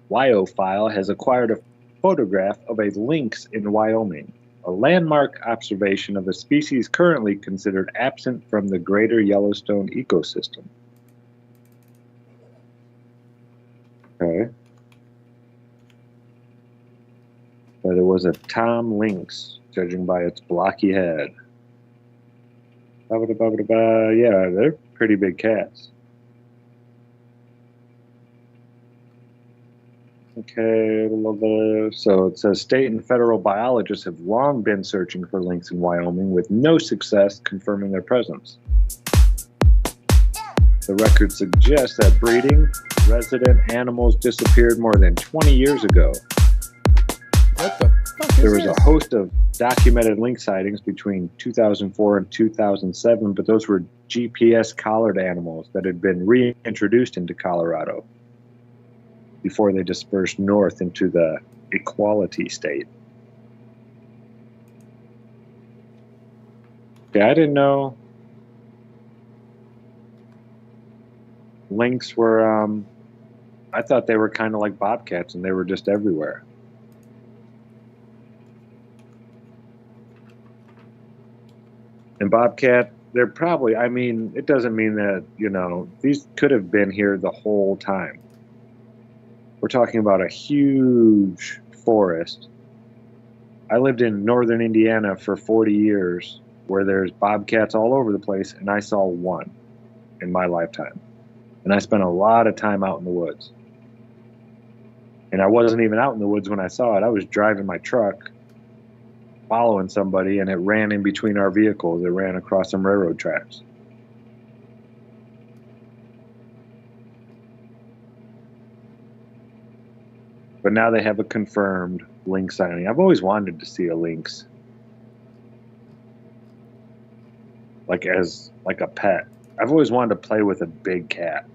Wyophile has acquired a photograph of a lynx in Wyoming, a landmark observation of a species currently considered absent from the greater Yellowstone ecosystem. Okay. But it was a tom lynx, judging by its blocky head. Yeah, they're pretty big cats. Okay, so it says state and federal biologists have long been searching for lynx in Wyoming with no success confirming their presence. The record suggests that breeding resident animals disappeared more than 20 years ago. What the fuck is There was this? a host of documented lynx sightings between 2004 and 2007, but those were GPS collared animals that had been reintroduced into Colorado before they dispersed north into the Equality State. Okay, I didn't know lynx were, I thought they were kind of like bobcats and they were just everywhere. And bobcat, they're probably, I mean, it doesn't mean that, you know, these could have been here the whole time. We're talking about a huge forest. I lived in northern Indiana for 40 years where there's bobcats all over the place, and I saw one in my lifetime. And I spent a lot of time out in the woods. And I wasn't even out in the woods when I saw it. I was driving my truck, following somebody, and it ran in between our vehicles. It ran across some railroad tracks. But now they have a confirmed lynx sighting. I've always wanted to see a lynx. Like a pet. I've always wanted to play with a big cat.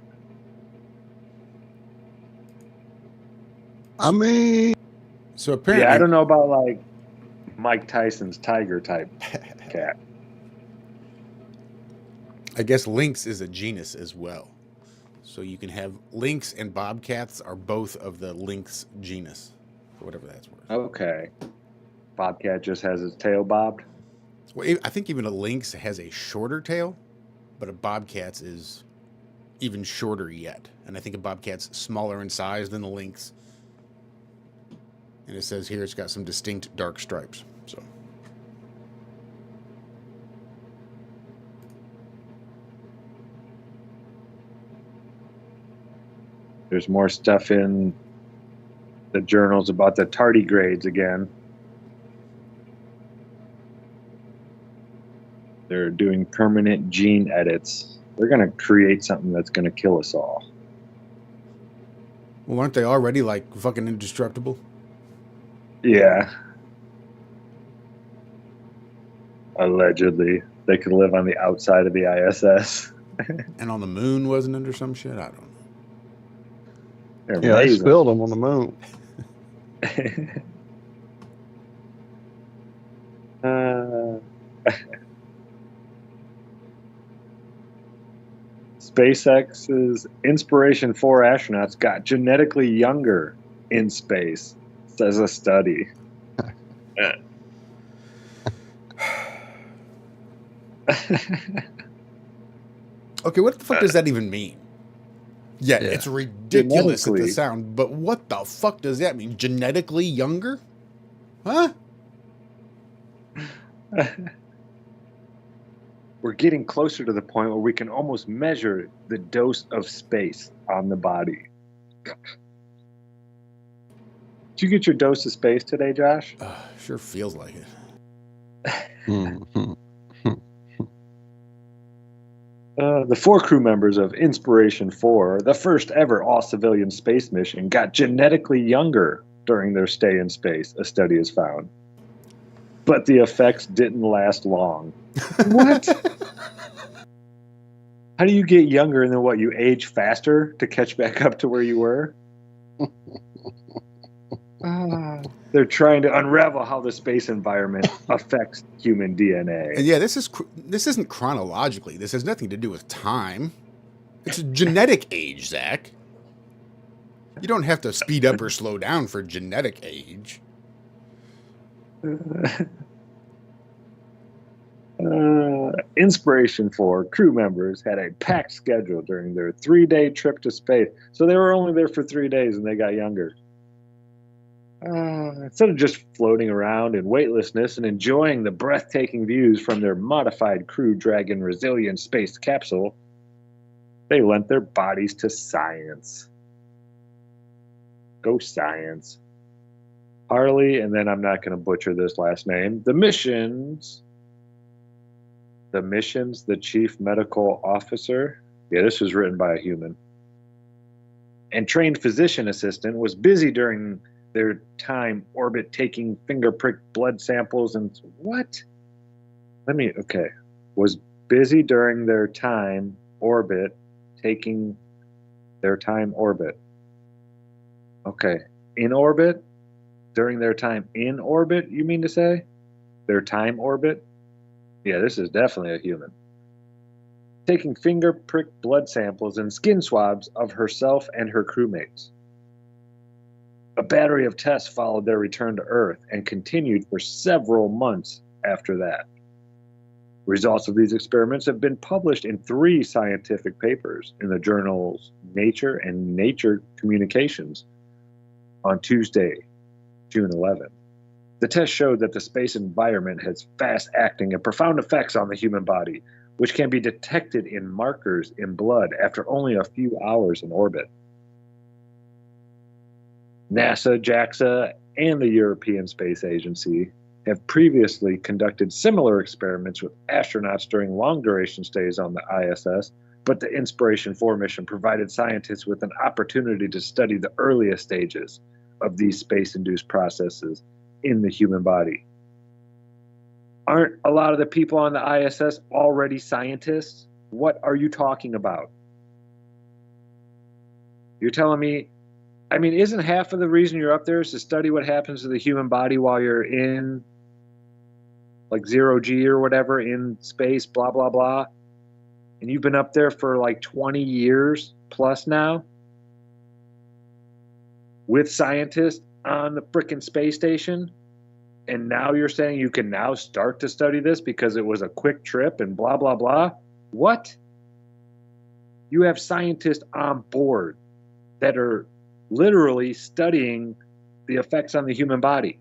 I mean, so apparently, yeah, I don't know about like Mike Tyson's tiger type cat. I guess lynx is a genus as well. So you can have lynx and bobcats are both of the lynx genus, or whatever that's worth. Okay. Bobcat just has its tail bobbed? Well, I think even a lynx has a shorter tail, but a bobcat's is even shorter yet. And I think a bobcat's smaller in size than the lynx. And it says here it's got some distinct dark stripes. So there's more stuff in the journals about the tardigrades again. They're doing permanent gene edits. They're going to create something that's going to kill us all. Well, aren't they already like fucking indestructible? Yeah. Allegedly. They could live on the outside of the ISS. And on the moon wasn't under some shit? I don't know. Yeah, they spilled them on the moon. SpaceX's Inspiration 4 astronauts got genetically younger in space, says a study. Okay, what the fuck does that even mean? Yeah, it's ridiculous at the sound, but what the fuck does that mean? Genetically younger? Huh? We're getting closer to the point where we can almost measure the dose of space on the body. Did you get your dose of space today, Josh? Sure feels like it. The 4 crew members of Inspiration 4, the first ever all-civilian space mission, got genetically younger during their stay in space, a study has found. But the effects didn't last long. What? How do you get younger and then what, you age faster to catch back up to where you were? They're trying to unravel how the space environment affects human DNA. And yeah, this isn't chronologically. This has nothing to do with time. It's a genetic age, Zach. You don't have to speed up or slow down for genetic age. Inspiration 4 crew members had a packed schedule during their 3-day trip to space. So they were only there for 3 days and they got younger. Instead of just floating around in weightlessness and enjoying the breathtaking views from their modified Crew Dragon resilient space capsule, they lent their bodies to science. Go science. Harley, and then I'm not going to butcher this last name, the mission's the chief medical officer. Yeah, this was written by a human. And trained physician assistant was busy during their time orbit taking finger prick blood samples and what? Was busy during their time orbit taking their time orbit. Okay. In orbit? During their time in orbit, you mean to say? Their time orbit? Yeah, this is definitely a human. Taking finger prick blood samples and skin swabs of herself and her crewmates. A battery of tests followed their return to Earth and continued for several months after that. Results of these experiments have been published in 3 scientific papers in the journals Nature and Nature Communications, on Tuesday, June 11th. The test showed that the space environment has fast-acting and profound effects on the human body, which can be detected in markers in blood after only a few hours in orbit. NASA, JAXA, and the European Space Agency have previously conducted similar experiments with astronauts during long-duration stays on the ISS, but the Inspiration 4 mission provided scientists with an opportunity to study the earliest stages of these space-induced processes in the human body. Aren't a lot of the people on the ISS already scientists? What are you talking about? You're telling me, I mean, isn't half of the reason you're up there is to study what happens to the human body while you're in like 0G or whatever in space, blah, blah, blah. And you've been up there for like 20 years plus now with scientists on the frickin' space station. And now you're saying you can now start to study this because it was a quick trip and blah, blah, blah. What? You have scientists on board that are literally studying the effects on the human body.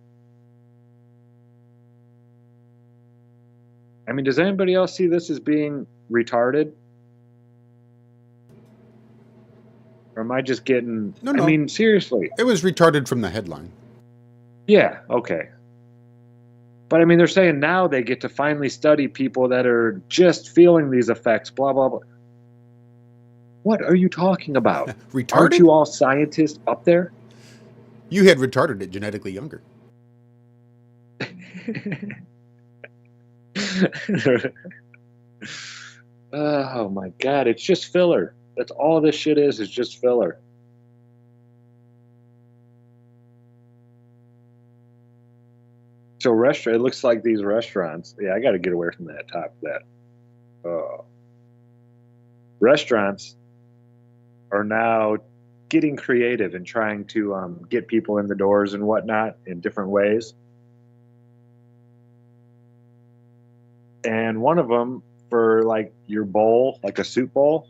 I mean, does anybody else see this as being retarded? Or am I just getting... No. I mean, seriously. It was retarded from the headline. Yeah, okay. But I mean, they're saying now they get to finally study people that are just feeling these effects, blah, blah, blah. What are you talking about? Retarded? Aren't you all scientists up there? You had retarded it genetically younger. Oh my God, it's just filler. That's all this shit is just filler. So it looks like these restaurants, yeah, I got to get away from that top of that. Restaurants are now getting creative and trying to get people in the doors and whatnot in different ways. And one of them, for like your bowl, like a soup bowl,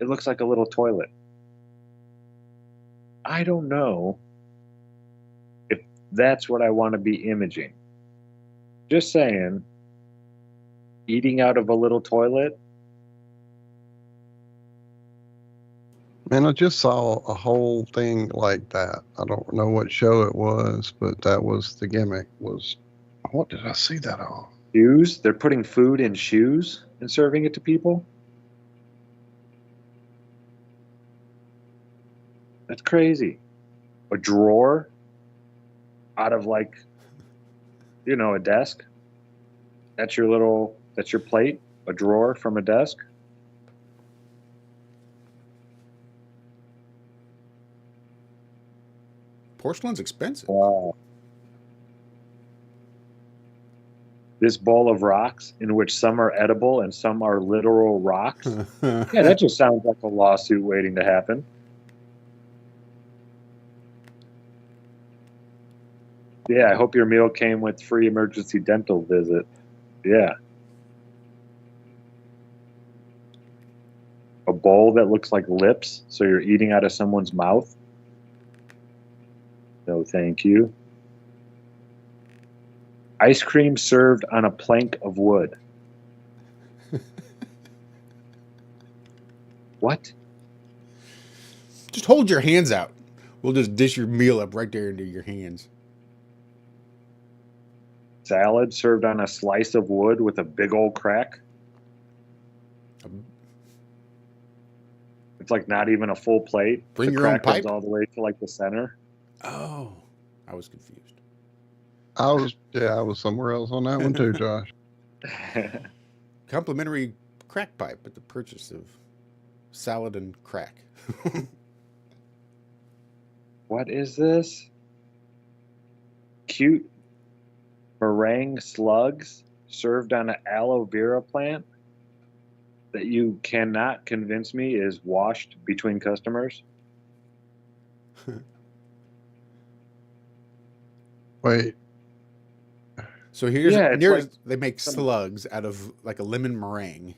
it looks like a little toilet. I don't know if that's what I want to be imaging. Just saying, eating out of a little toilet. Man, I just saw a whole thing like that. I don't know what show it was, but that was the gimmick. Was what did I see that on? Shoes? They're putting food in shoes and serving it to people? That's crazy. A drawer out of like, you know, a desk. That's your plate, a drawer from a desk. Porcelain's expensive. Wow. This bowl of rocks, in which some are edible and some are literal rocks. Yeah, that just sounds like a lawsuit waiting to happen. Yeah, I hope your meal came with free emergency dental visit. Yeah. A bowl that looks like lips, so you're eating out of someone's mouth. No, thank you. Ice cream served on a plank of wood. What? Just hold your hands out. We'll just dish your meal up right there into your hands. Salad served on a slice of wood with a big old crack. It's like not even a full plate. Bring the your own crack goes pipe? all the way to like the center. Oh, I was confused. I was somewhere else on that one too, Josh. Complimentary crack pipe at the purchase of salad and crack. What is this? Cute meringue slugs served on an aloe vera plant that you cannot convince me is washed between customers. Wait. So here's like they make slugs out of like a lemon meringue,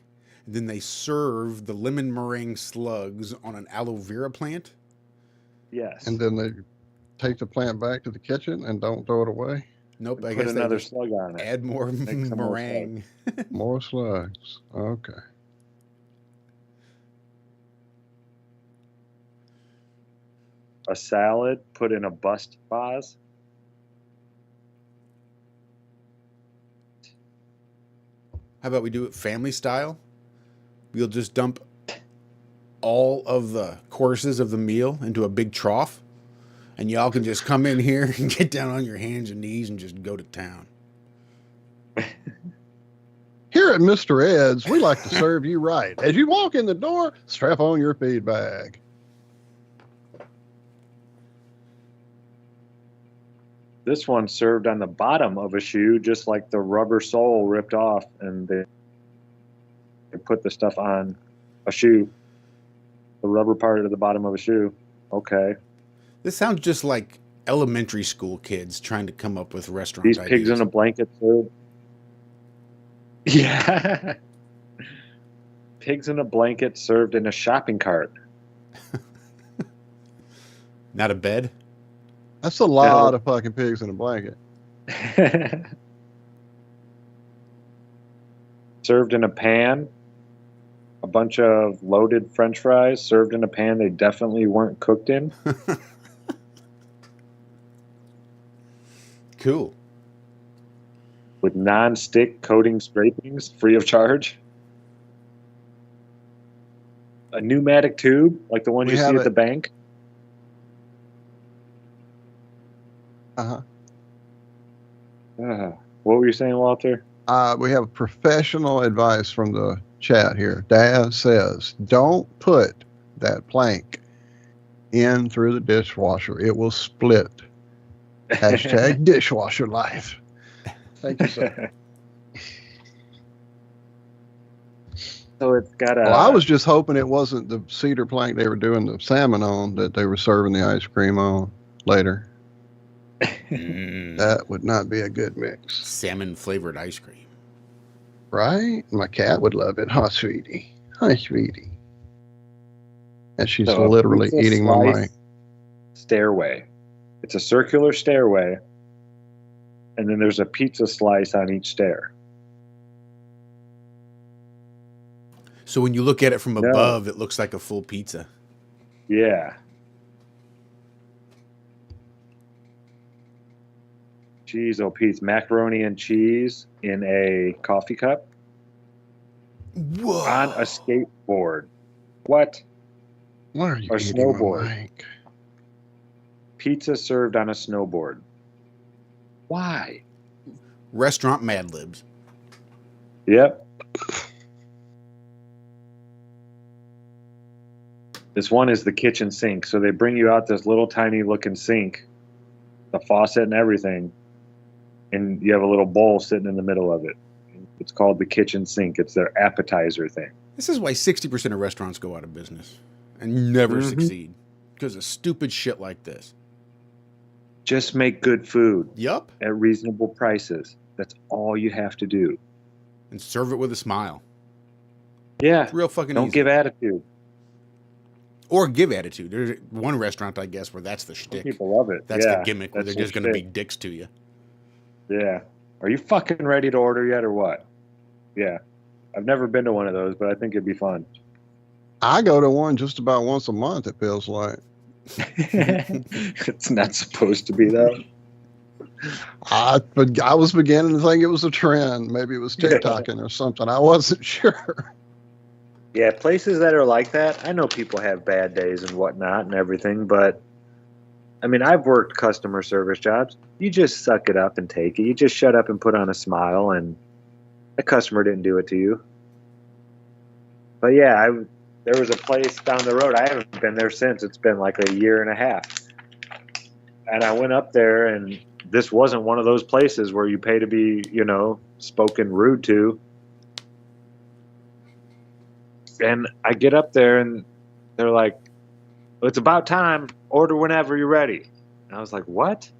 and then they serve the lemon meringue slugs on an aloe vera plant. Yes. And then they take the plant back to the kitchen and don't throw it away? Nope. I Put guess they another just slug on it. add more Make some more meringue. More slugs. Okay. A salad put in a bust vase. How about we do it family style? We'll just dump all of the courses of the meal into a big trough, and y'all can just come in here and get down on your hands and knees and just go to town. Here at Mr. Ed's, we like to serve you right. As you walk in the door, strap on your feed bag. This one served on the bottom of a shoe, just like the rubber sole ripped off, and they put the stuff on a shoe. The rubber part of the bottom of a shoe. Okay. This sounds just like elementary school kids trying to come up with restaurant These ideas. pigs in a blanket served. Yeah. Pigs in a blanket served in a shopping cart. Not a bed? That's a lot of fucking pigs in a blanket. Served in a pan. A bunch of loaded French fries served in a pan they definitely weren't cooked in. Cool. With non-stick coating scrapings free of charge. A pneumatic tube, like the one you see at the bank. Uh-huh. What were you saying, Walter? We have professional advice from the chat here. Daz says, don't put that plank in through the dishwasher. It will split. Hashtag dishwasher life. Thank you, sir. So it's got a... Well, I was just hoping it wasn't the cedar plank they were doing the salmon on that they were serving the ice cream on later. That would not be a good mix. Salmon flavored ice cream. Right? My cat would love it. Hi, sweetie. Hi, sweetie. And she's So literally it's a eating my slice mic. Stairway. It's a circular stairway, and then there's a pizza slice on each stair. So when you look at it from above, it looks like a full pizza. Yeah. Cheese, oh, Pete's macaroni and cheese in a coffee cup. Whoa. On a skateboard. What? What are you Or eating snowboard. my mic? Pizza served on a snowboard. Why? Restaurant Mad Libs. Yep. This one is the kitchen sink. So they bring you out this little tiny looking sink, the faucet and everything, and you have a little bowl sitting in the middle of it. It's called the kitchen sink. It's their appetizer thing. This is why 60% of restaurants go out of business and never succeed. Because of stupid shit like this. Just make good food. Yup. At reasonable prices. That's all you have to do. And serve it with a smile. Yeah. It's real fucking Don't easy. give attitude. Or give attitude. There's one restaurant, I guess, where that's the shtick. People love it. That's Yeah, the gimmick, where that's they're just their going to be shtick. dicks to you. Yeah. Are you fucking ready to order yet or what? Yeah. I've never been to one of those, but I think it'd be fun. I go to one just about once a month, it feels like. It's not supposed to be, though. I was beginning to think it was a trend. Maybe it was TikToking or something. I wasn't sure. Yeah, places that are like that, I know people have bad days and whatnot and everything, but I mean, I've worked customer service jobs. You just suck it up and take it. You just shut up and put on a smile, and the customer didn't do it to you. But yeah, there was a place down the road. I haven't been there since. It's been like a year and a half. And I went up there, and this wasn't one of those places where you pay to be, spoken rude to. And I get up there, and they're like, well, it's about time. Order whenever you're ready. And I was like, what?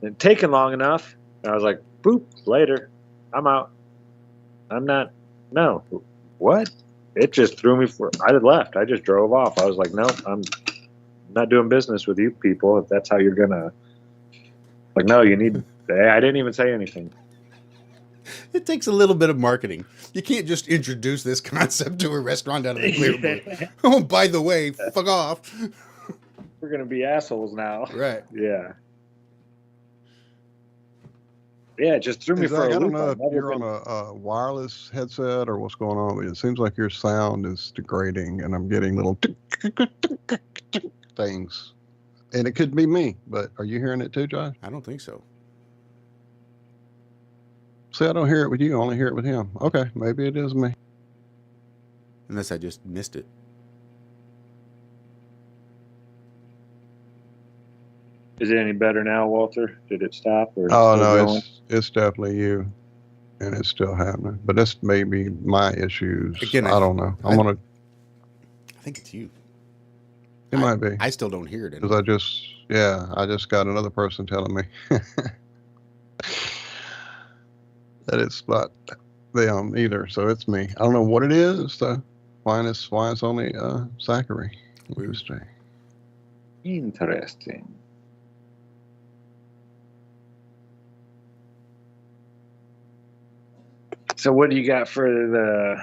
It's taking long enough. And I was like, boop, later. I'm out. I'm not. No. What? It just threw me I left. I just drove off. I was like, nope, I'm not doing business with you people if that's how you're gonna. Like, no, you need. I didn't even say anything. It takes a little bit of marketing. You can't just introduce this concept to a restaurant down in the Clearwood. Oh, by the way, fuck off. We're gonna be assholes now. Right. Yeah. Yeah, it just threw me for Zach, a I don't loop. know I've if you're never on a wireless headset or what's going on, but it seems like your sound is degrading, and I'm getting little things. And it could be me, but are you hearing it too, Josh? I don't think so. See, I don't hear it with you. I only hear it with him. Okay, maybe it is me. Unless I just missed it. Is it any better now, Walter? Did it stop? Or Oh still no, going? it's definitely you, and it's still happening. But this may be my issues. Again, I don't know. I think it's you. It might be. I still don't hear it Because I just got another person telling me that it's not them either. So it's me. I don't know what it is. So why it's only Zachary. Interesting. Interesting. So what do you got for the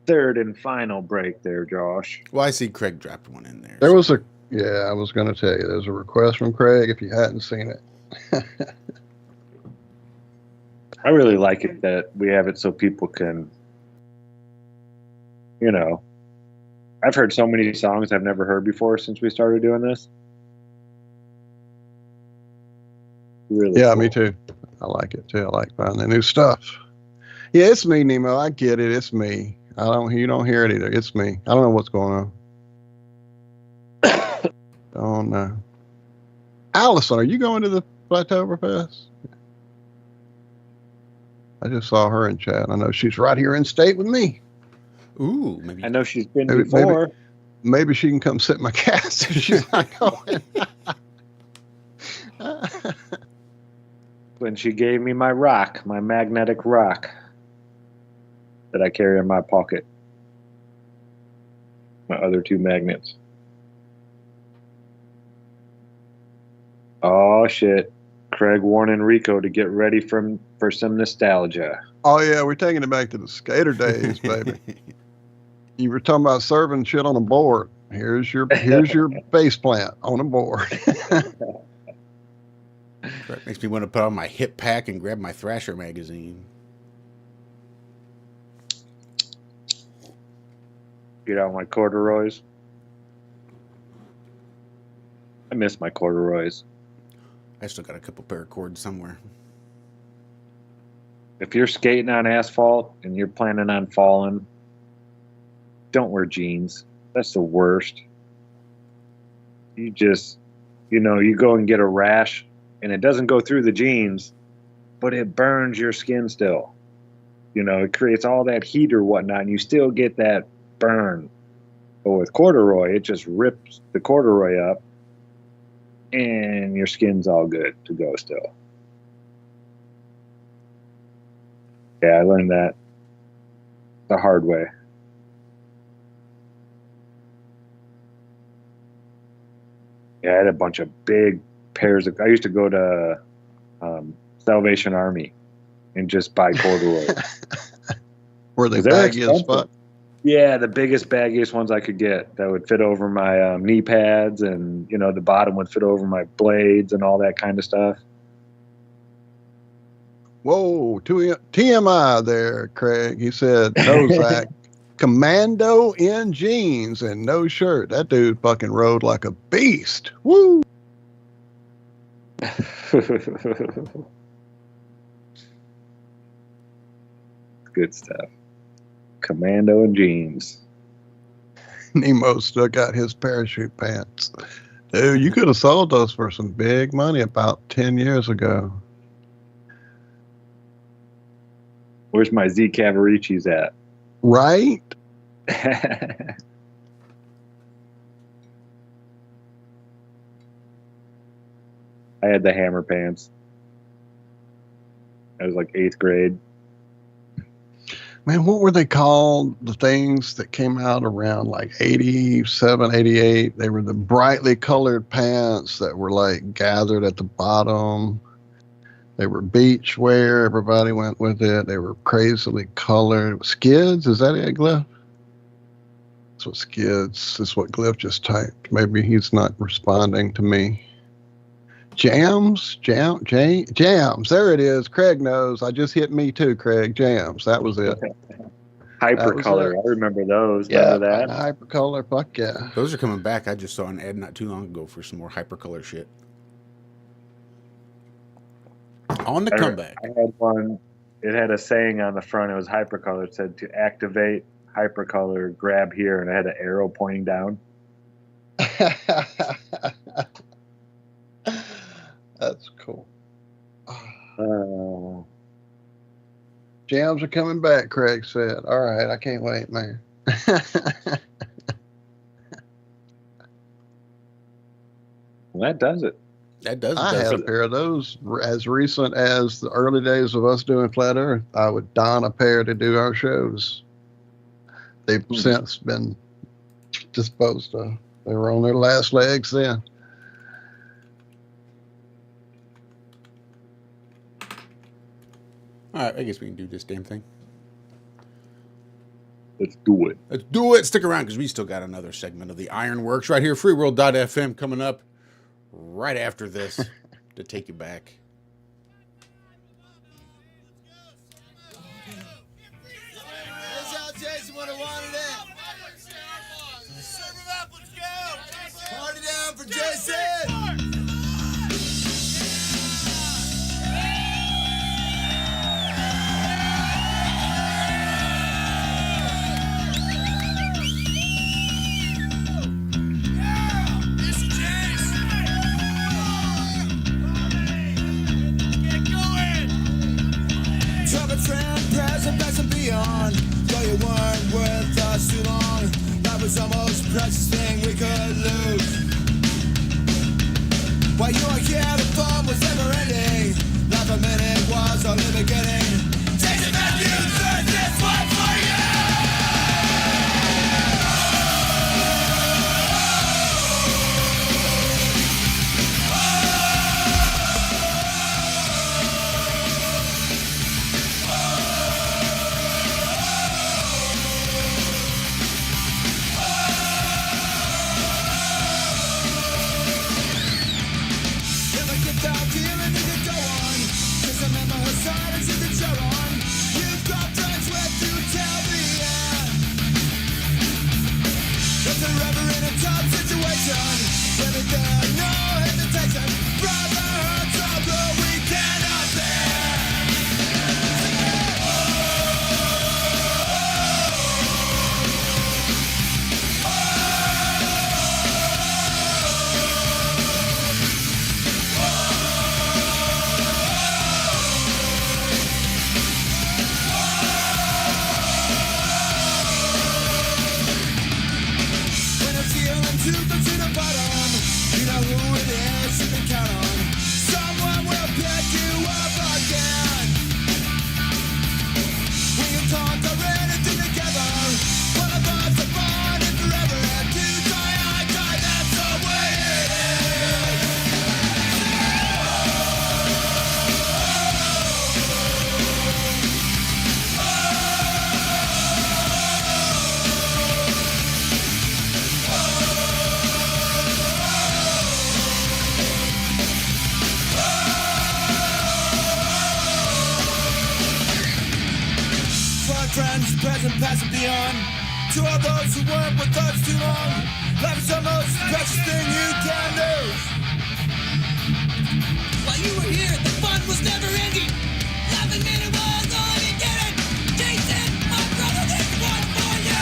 third and final break there, Josh? Well, I see Craig dropped one in there. There was I was going to tell you, there's a request from Craig if you hadn't seen it. I really like it that we have it so people can, I've heard so many songs I've never heard before since we started doing this. Really Yeah, cool. me too. I like it too. I like finding the new stuff. Yeah, it's me, Nemo. I get it. It's me. You don't hear it either. It's me. I don't know what's going on. Don't know. Allison, are you going to the Plateauberfest? I just saw her in chat. I know she's right here in state with me. Ooh, maybe. I know she's been before. Maybe she can come sit in my cast if she's not going. When she gave me my rock, my magnetic rock that I carry in my pocket. My other two magnets. Oh shit. Craig warning Rico to get ready for some nostalgia. Oh yeah, we're taking it back to the skater days, baby. You were talking about serving shit on a board. Here's your base plant on a board. That makes me want to put on my hip pack and grab my Thrasher magazine. Get out my corduroys. I miss my corduroys. I still got a couple pair of cords somewhere. If you're skating on asphalt and you're planning on falling, don't wear jeans. That's the worst. You just, you go and get a rash and it doesn't go through the jeans, but it burns your skin still. It creates all that heat or whatnot, and you still get that burn. But with corduroy, it just rips the corduroy up, and your skin's all good to go still. Yeah, I learned that the hard way. Yeah, I had a bunch of big pairs of. I used to go to Salvation Army and just buy corduroy. Were they baggy as fuck? Yeah, the biggest, baggiest ones I could get that would fit over my knee pads, and the bottom would fit over my blades and all that kind of stuff. Whoa, TMI there, Craig. He said, no, Zach. Commando in jeans and no shirt. That dude fucking rode like a beast. Woo! Good stuff. Commando and jeans. Nemo still got his parachute pants. Dude, you could have sold those for some big money about 10 years ago. Where's my Z Cavaricis at? Right? I had the hammer pants. I was like 8th grade. Man, what were they called? The things that came out around like 87, 88. They were the brightly colored pants that were like gathered at the bottom. They were beach wear. Everybody went with it. They were crazily colored. Skids? Is that it, Glyph? That's what Skids is what Glyph just typed. Maybe he's not responding to me. Jams? Jams. There it is. Craig knows. I just hit me too, Craig. Jams. That was it. Hypercolor. I remember those. Yeah, Remember that? Hypercolor. Fuck yeah. Those are coming back. I just saw an ad not too long ago for some more hypercolor shit. On the comeback. I had one. It had a saying on the front. It was hypercolor. It said, to activate hypercolor, grab here. And it had an arrow pointing down. That's cool. Jams are coming back, Craig said. All right, I can't wait, man. Well, that does it. That does it. I had a pair of those as recent as the early days of us doing Flat Earth. I would don a pair to do our shows. They've since been disposed of. They were on their last legs then. All right, I guess we can do this damn thing. Let's do it. Let's do it. Stick around because we still got another segment of the IRONWORX right here, freeworld.fm, coming up right after this to take you back. That's how Jason would have wanted it. Serve him up, let's go. Party down for Jason. Friend, present, past and beyond. Though you weren't with us too long, life was the most precious thing we could lose. While you were here, the fun was never ending. Life a minute was only beginning. Jason Matthews, this one for you. Friends, present, past and beyond. To all those who weren't with us too long, life is the most precious thing you can lose. While you were here, the fun was never ending. Life a minute was only beginning. Jason, my brother, this one for you.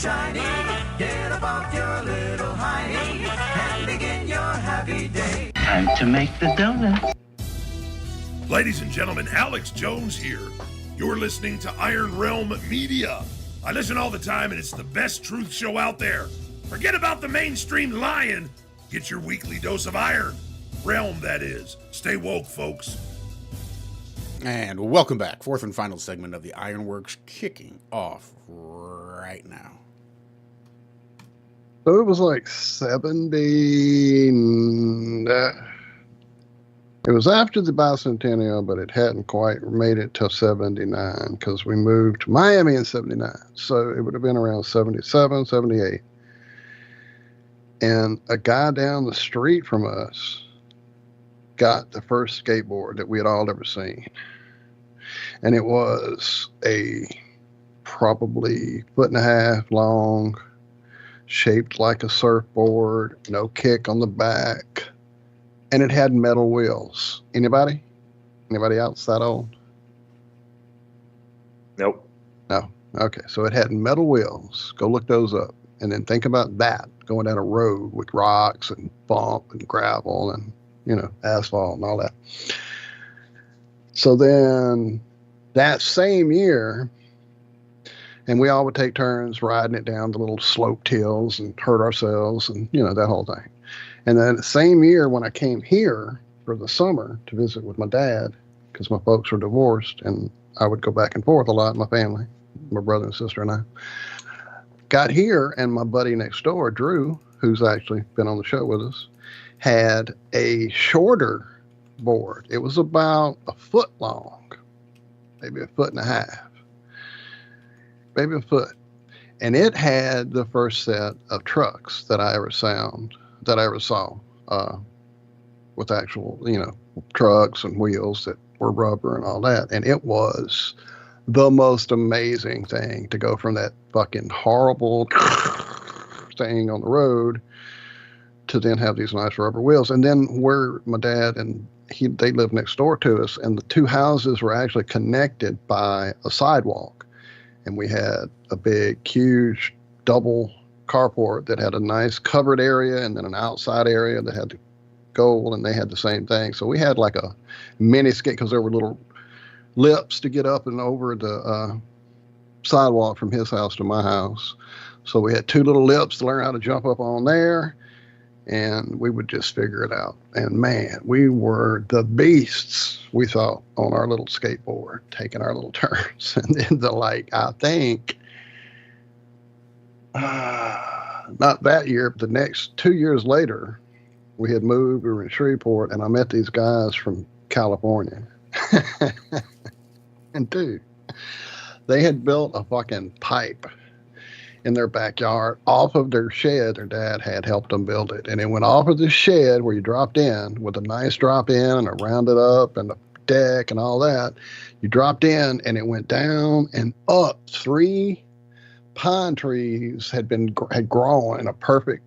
shiny. Get up off your little hiney and begin your happy day. Time to make the donuts. Ladies and gentlemen, Alex Jones here. You're listening to Iron Realm Media. I listen all the time, and it's the best truth show out there. Forget about the mainstream lying. Get your weekly dose of iron. Realm, that is. Stay woke, folks. And welcome back. Fourth and final segment of the IRONWORX kicking off right now. So it was like 70. It was after the bicentennial, but it hadn't quite made it till 79 because we moved to Miami in 79. So it would have been around 77, 78. And a guy down the street from us got the first skateboard that we had all ever seen. And it was a probably 1.5 foot long, shaped like a surfboard, no kick on the back. And it had metal wheels. Anybody? Anybody else that old? Nope. No. Okay. So it had metal wheels. Go look those up. And then think about that going down a road with rocks and bump and gravel and, you know, asphalt and all that. So then that same year, and we all would take turns riding it down the little sloped hills and hurt ourselves and, you know, that whole thing. And then the same year when I came here for the summer to visit with my dad, because my folks were divorced and I would go back and forth a lot, my family, my brother and sister and I, got here, and my buddy next door, Drew, who's actually been on the show with us, had a shorter board. It was about 1 foot long, maybe 1.5 feet, maybe 1 foot. And it had the first set of trucks that I ever saw with actual, you know, trucks and wheels that were rubber and all that. And it was the most amazing thing to go from that fucking horrible thing on the road to then have these nice rubber wheels. And then where my dad and they lived next door to us, and the two houses were actually connected by a sidewalk. And we had a big, huge double carport that had a nice covered area and then an outside area that had the goal, and they had the same thing. So we had like a mini skate because there were little lips to get up and over the sidewalk from his house to my house. So we had 2 little lips to learn how to jump up on there, and we would just figure it out. And man, we were the beasts, we thought, on our little skateboard, taking our little turns. And then I think, not that year, but the next 2 years later, we had moved, we were in Shreveport, and I met these guys from California. And dude, they had built a fucking pipe in their backyard off of their shed. Their dad had helped them build it. And it went off of the shed where you dropped in with a nice drop in and a rounded up and a deck and all that. You dropped in and it went down and up. 3 pine trees had grown in a perfect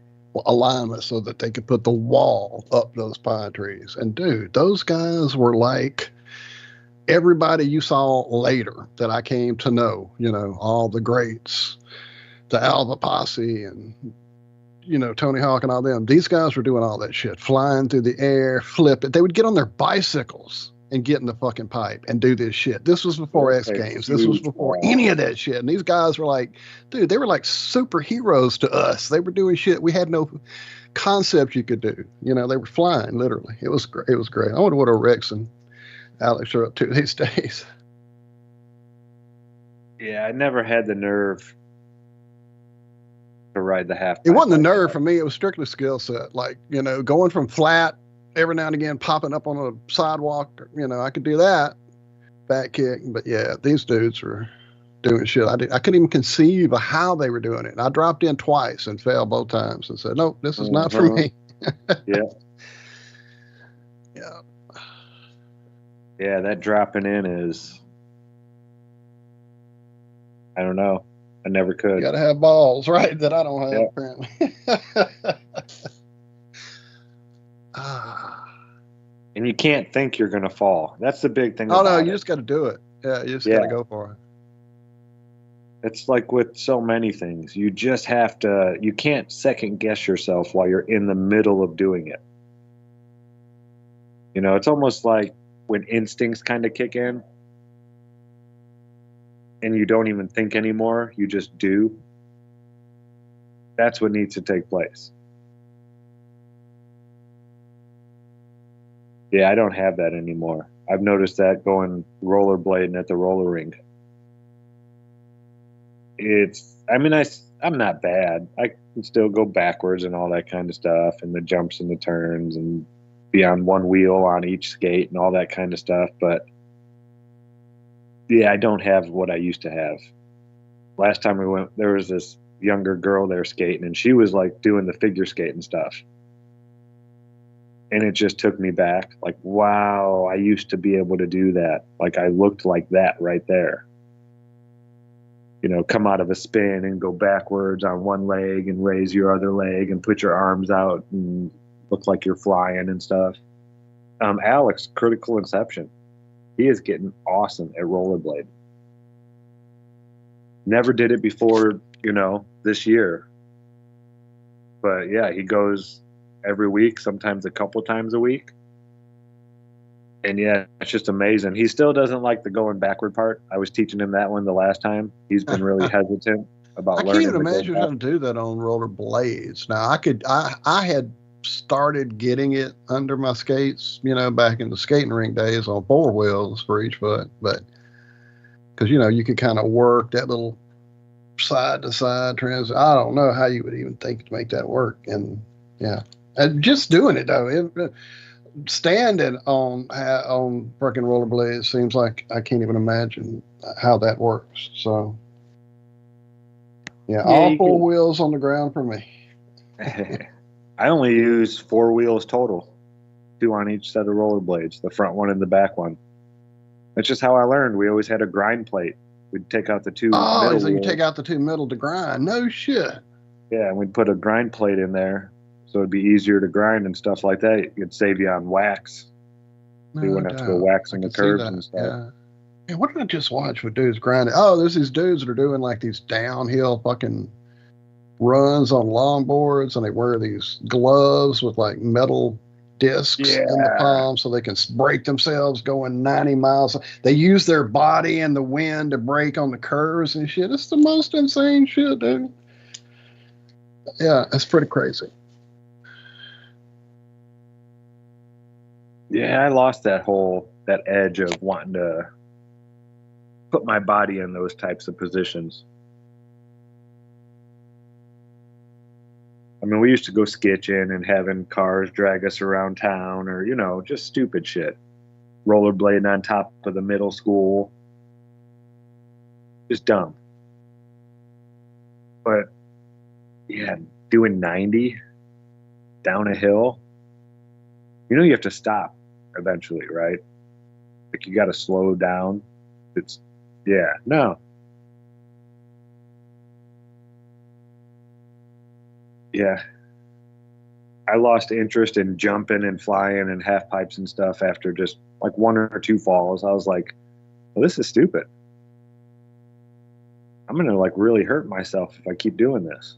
alignment so that they could put the wall up those pine trees. And dude, those guys were like everybody you saw later that I came to know, you know, all the greats, the Alva Posse and, you know, Tony Hawk and all them. These guys were doing all that shit, flying through the air, flip it. They would get on their bicycles and get in the fucking pipe and do this shit. This was before X Games. This was before any of that shit. And these guys were like, dude, they were like superheroes to us. They were doing shit we had no concept you could do. You know, they were flying, literally. It was great. It was great. I wonder what Rex and Alex are up to these days. Yeah, I never had the nerve to ride the half. It wasn't the nerve for me. It was strictly skill set. Like, you know, going from flat every now and again, popping up on a sidewalk, you know, I could do that. Back kick. But yeah, these dudes were doing shit. I couldn't even conceive of how they were doing it. And I dropped in twice and fell both times and said, nope, this is not for me. Yeah. Yeah. Yeah, that dropping in is, I don't know. I never could. You got to have balls, right? That I don't have, apparently. And you can't think you're going to fall. That's the big thing. Oh, no, you just got to do it. Yeah, you just got to go for It's like with so many things. You just have to, you can't second guess yourself while you're in the middle of doing it. You know, it's almost like when instincts kind of kick in and you don't even think anymore, you just do. That's what needs to take place. Yeah, I don't have that anymore. I've noticed that going rollerblading at the roller rink. I'm not bad. I can still go backwards and all that kind of stuff, and the jumps and the turns, and be on one wheel on each skate and all that kind of stuff. But yeah, I don't have what I used to have. Last time we went, there was this younger girl there skating, and she was like doing the figure skating stuff. And it just took me back. Like, wow, I used to be able to do that. Like, I looked like that right there. You know, come out of a spin and go backwards on one leg and raise your other leg and put your arms out and look like you're flying and stuff. Alex, Critical Inception. He is getting awesome at rollerblading. Never did it before, you know, this year. But yeah, he goes every week, sometimes a couple times a week. And yeah, it's just amazing. He still doesn't like the going backward part. I was teaching him that one the last time. He's been really hesitant about learning. I can't even imagine how to do that on roller blades. Now, I had started getting it under my skates, you know, back in the skating rink days on 4 wheels for each foot. But because, you know, you could kind of work that little side to side transition. I don't know how you would even think to make that work. And yeah, and just doing it though, standing on freaking rollerblades seems like I can't even imagine how that works. So yeah, all 4 wheels on the ground for me. I only use 4 wheels total, 2 on each set of rollerblades, the front one and the back one. That's just how I learned. We always had a grind plate. We'd take out the 2 middle so you wheels. take out the 2 middle to grind. No shit. Yeah, and we'd put a grind plate in there, so it'd be easier to grind and stuff like that. It'd save you on wax. So you wouldn't have to go waxing the curves and stuff. Yeah. Hey, what did I just watch with dudes grinding? Oh, there's these dudes that are doing like these downhill fucking runs on longboards, and they wear these gloves with like metal discs in the palm so they can break themselves going 90 miles. They use their body and the wind to brake on the curves and shit. It's the most insane shit, dude. Yeah, it's pretty crazy. Yeah, I lost that edge of wanting to put my body in those types of positions. I mean, we used to go skitching and having cars drag us around town, or, you know, just stupid shit. Rollerblading on top of the middle school. Just dumb. But, yeah, doing 90 down a hill, you know you have to stop eventually, right? Like, you got to slow down. Yeah, I lost interest in jumping and flying and half pipes and stuff after just like 1 or 2 falls. I was like, well, this is stupid. I'm going to like really hurt myself if I keep doing this.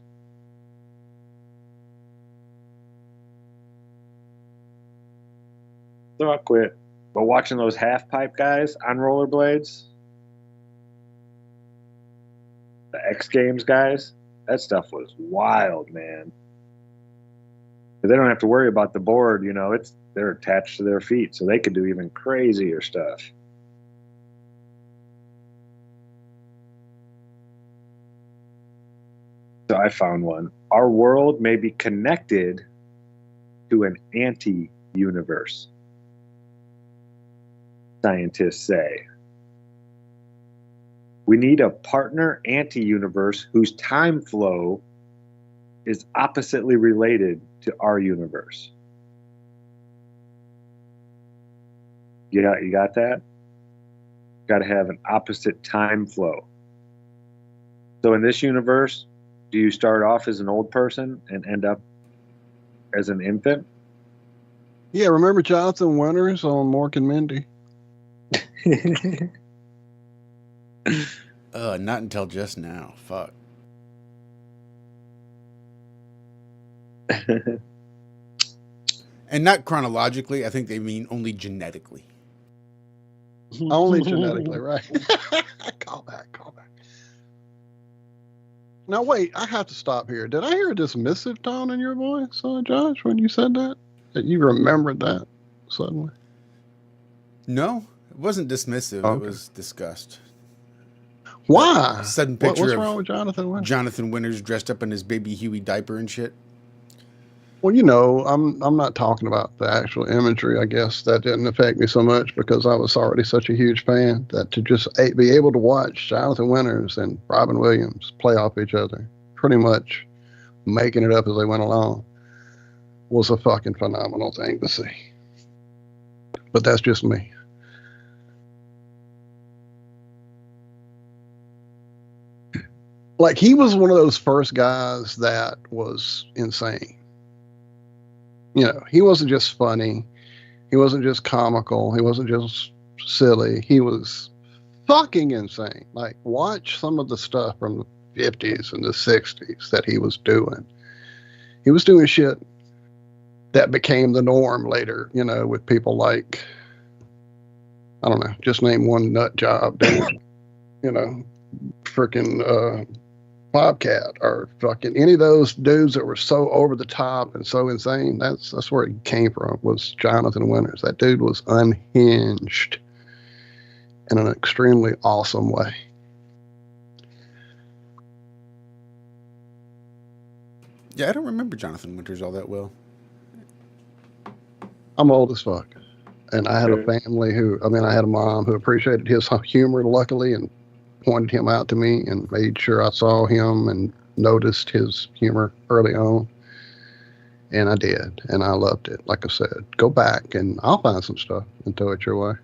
So I quit. But watching those half pipe guys on rollerblades, the X Games guys, that stuff was wild, man. They don't have to worry about the board, you know, they're attached to their feet, so they could do even crazier stuff. So I found one. Our world may be connected to an anti-universe, scientists say. We need a partner anti-universe whose time flow is oppositely related to our universe. You got that? Got to have an opposite time flow. So in this universe, do you start off as an old person and end up as an infant? Yeah, remember Jonathan Winters on Mork and Mindy? Not until just now. Fuck. And not chronologically. I think they mean only genetically. Only genetically, right? Call back. Now wait, I have to stop here. Did I hear a dismissive tone in your voice, Josh, when you said that? That you remembered that suddenly? No, it wasn't dismissive. Okay. It was disgust. Why? That sudden picture What's of wrong with Jonathan Winters? Jonathan Winters dressed up in his baby Huey diaper and shit. Well, you know, I'm not talking about the actual imagery. I guess that didn't affect me so much because I was already such a huge fan that to just be able to watch Jonathan Winters and Robin Williams play off each other, pretty much making it up as they went along, was a fucking phenomenal thing to see. But that's just me. Like, he was one of those first guys that was insane. You know, he wasn't just funny. He wasn't just comical. He wasn't just silly. He was fucking insane. Like, watch some of the stuff from the 50s and the 60s that he was doing. He was doing shit that became the norm later, you know, with people like, I don't know, just name one nut job, dude. You know, freaking Bobcat or fucking any of those dudes that were so over the top and so insane. That's where it came from, was Jonathan Winters. That dude was unhinged in an extremely awesome way. Yeah, I don't remember Jonathan Winters all that well. I'm old as fuck. And I had a family I had a mom who appreciated his humor, luckily, and pointed him out to me and made sure I saw him and noticed his humor early on. And I did. And I loved it. Like I said, go back and I'll find some stuff and throw it your way.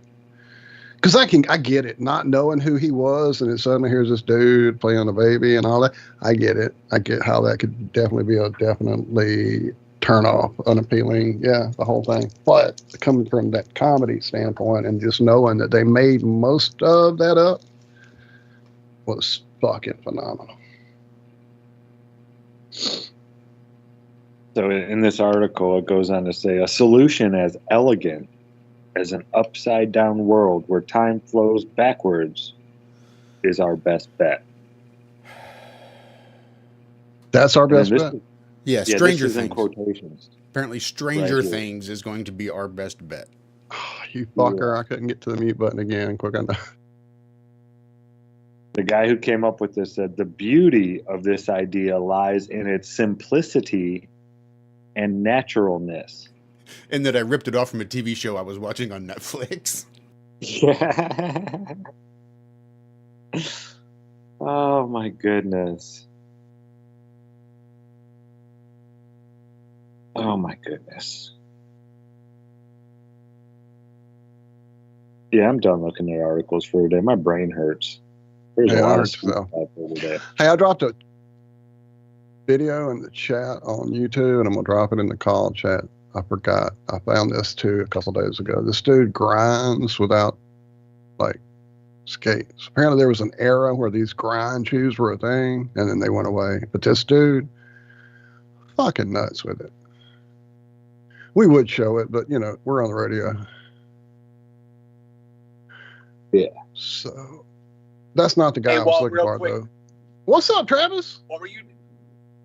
Because I get it. Not knowing who he was, and then suddenly here's this dude playing a baby and all that. I get it. I get how that could definitely be a definitely turn off, unappealing. Yeah, the whole thing. But coming from that comedy standpoint and just knowing that they made most of that up was fucking phenomenal. So in this article, it goes on to say a solution as elegant as an upside down world where time flows backwards is our best bet. That's our best bet. Yeah, Stranger this is in Things. quotations. Apparently, Stranger Right here. Things is going to be our best bet. Oh, you fucker. I couldn't get to the mute button again quick enough. The guy who came up with this said the beauty of this idea lies in its simplicity and naturalness. And that I ripped it off from a TV show I was watching on Netflix. Yeah. Oh my goodness. Oh my goodness. Yeah, I'm done looking at articles for today. My brain hurts. There's a lot of stuff today. Hey, I dropped a video in the chat on YouTube, and I'm gonna drop it in the call chat. I forgot. I found this too a couple days ago. This dude grinds without like skates. Apparently there was an era where these grind shoes were a thing, and then they went away. But this dude, fucking nuts with it. We would show it, but you know, we're on the radio. Yeah. So that's not the guy I was Walt, looking real for, quick. though. What's up, Travis? What were you?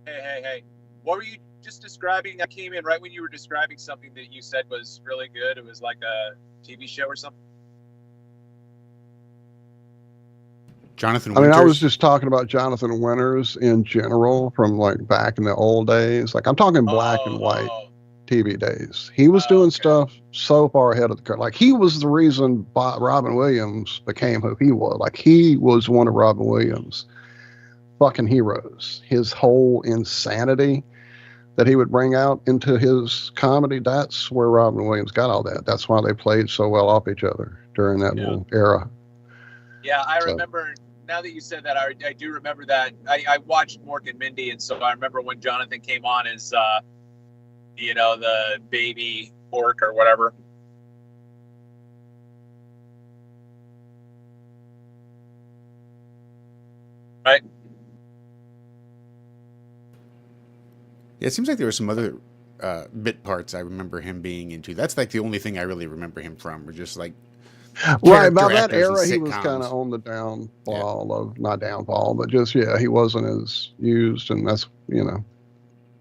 Hey! What were you just describing? I came in right when you were describing something that you said was really good. It was like a TV show or something. Jonathan I Winters. was just talking about Jonathan Winters in general from like back in the old days. Like I'm talking black and white TV days. He was doing stuff so far ahead of the curve. Like he was the reason Robin Williams became who he was. Like he was one of Robin Williams' fucking heroes. His whole insanity that he would bring out into his comedy, that's where Robin Williams got all that. That's why they played so well off each other during that little era. Yeah, I remember. Now that you said that, I do remember that. I watched Mork and Mindy, and so I remember when Jonathan came on as, the baby orc or whatever. Right. Yeah, it seems like there were some other bit parts I remember him being into. That's like the only thing I really remember him from, or just like Right, by character that actors in era, he was sitcoms. kind of on the downfall of, not downfall, but just, yeah, he wasn't as used, and that's, you know,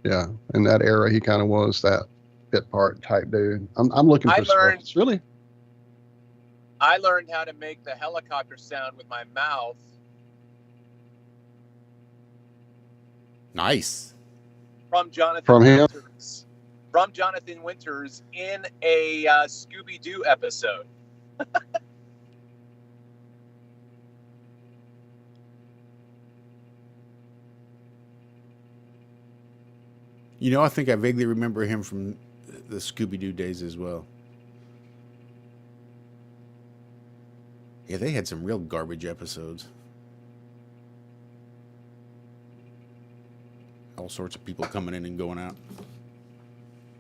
yeah, in that era, he kind of was that bit part type dude. I'm looking for scripts, really. I learned how to make the helicopter sound with my mouth. Nice. From Jonathan From him? Winters. From Jonathan Winters in a Scooby-Doo episode. You know, I think I vaguely remember him from the Scooby-Doo days as well. Yeah, they had some real garbage episodes. All sorts of people coming in and going out.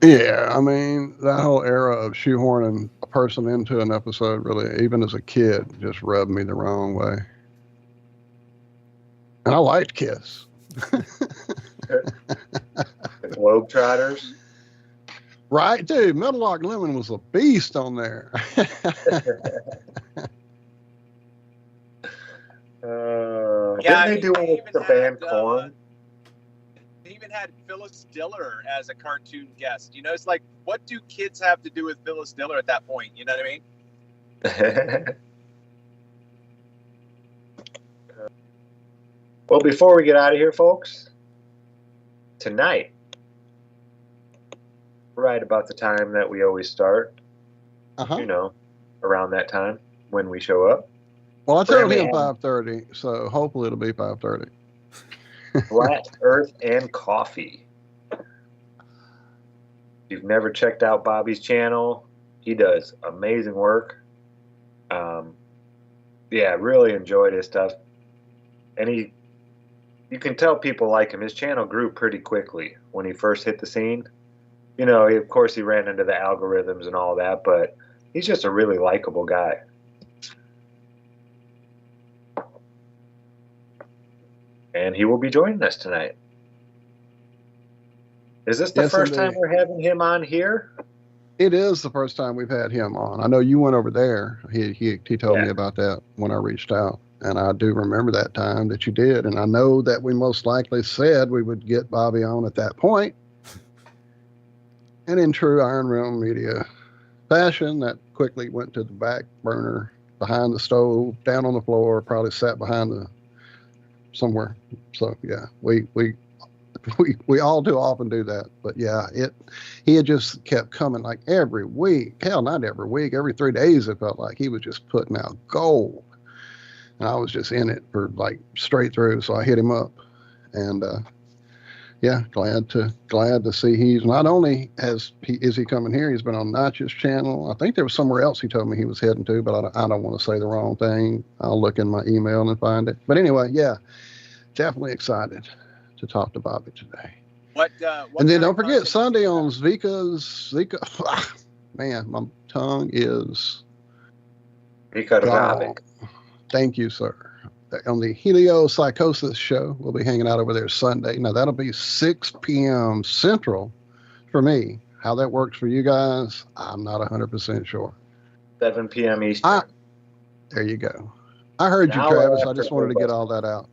Yeah, I mean, that whole era of shoehorning a person into an episode, really, even as a kid, just rubbed me the wrong way. And I liked Kiss. Globetrotters. Right, dude. Metal Lock Lemon was a beast on there. Yeah, Didn't they do one with the band Korn? They even had Phyllis Diller as a cartoon guest. You know, it's like, what do kids have to do with Phyllis Diller at that point? You know what I mean? Well, before we get out of here, folks, tonight, right about the time that we always start, you know, around that time when we show up. Well, I told him 5:30, so hopefully it'll be 5:30. Flat Earth and Coffee. If you've never checked out Bobby's channel, he does amazing work. Yeah, really enjoyed his stuff. And you can tell people like him. His channel grew pretty quickly when he first hit the scene. You know, of course, he ran into the algorithms and all that, but he's just a really likable guy. And he will be joining us tonight. Is this the first time we're having him on here? It is the first time we've had him on. I know you went over there. He told me about that when I reached out. And I do remember that time that you did. And I know that we most likely said we would get Bobby on at that point. And in true Iron Realm Media fashion, that quickly went to the back burner, behind the stove, down on the floor, probably sat behind the somewhere. So yeah, we all too often do that. But yeah, he had just kept coming like every week. Hell, not every week, every 3 days it felt like he was just putting out gold. And I was just in it for like straight through. So I hit him up, and yeah, glad to see he's not only is he coming here, he's been on Notch's channel. I think there was somewhere else he told me he was heading to, but I don't want to say the wrong thing. I'll look in my email and find it. But anyway, yeah, definitely excited to talk to Bobby today. What and then don't forget Sunday on Zika. Man, my tongue is gone. Thank you, sir. On the Heliopsychosis show, we'll be hanging out over there Sunday. Now, that'll be 6 p.m. Central for me. How that works for you guys, I'm not 100% sure. 7 p.m. Eastern. There you go. I heard you, Travis. I just wanted to get all that out.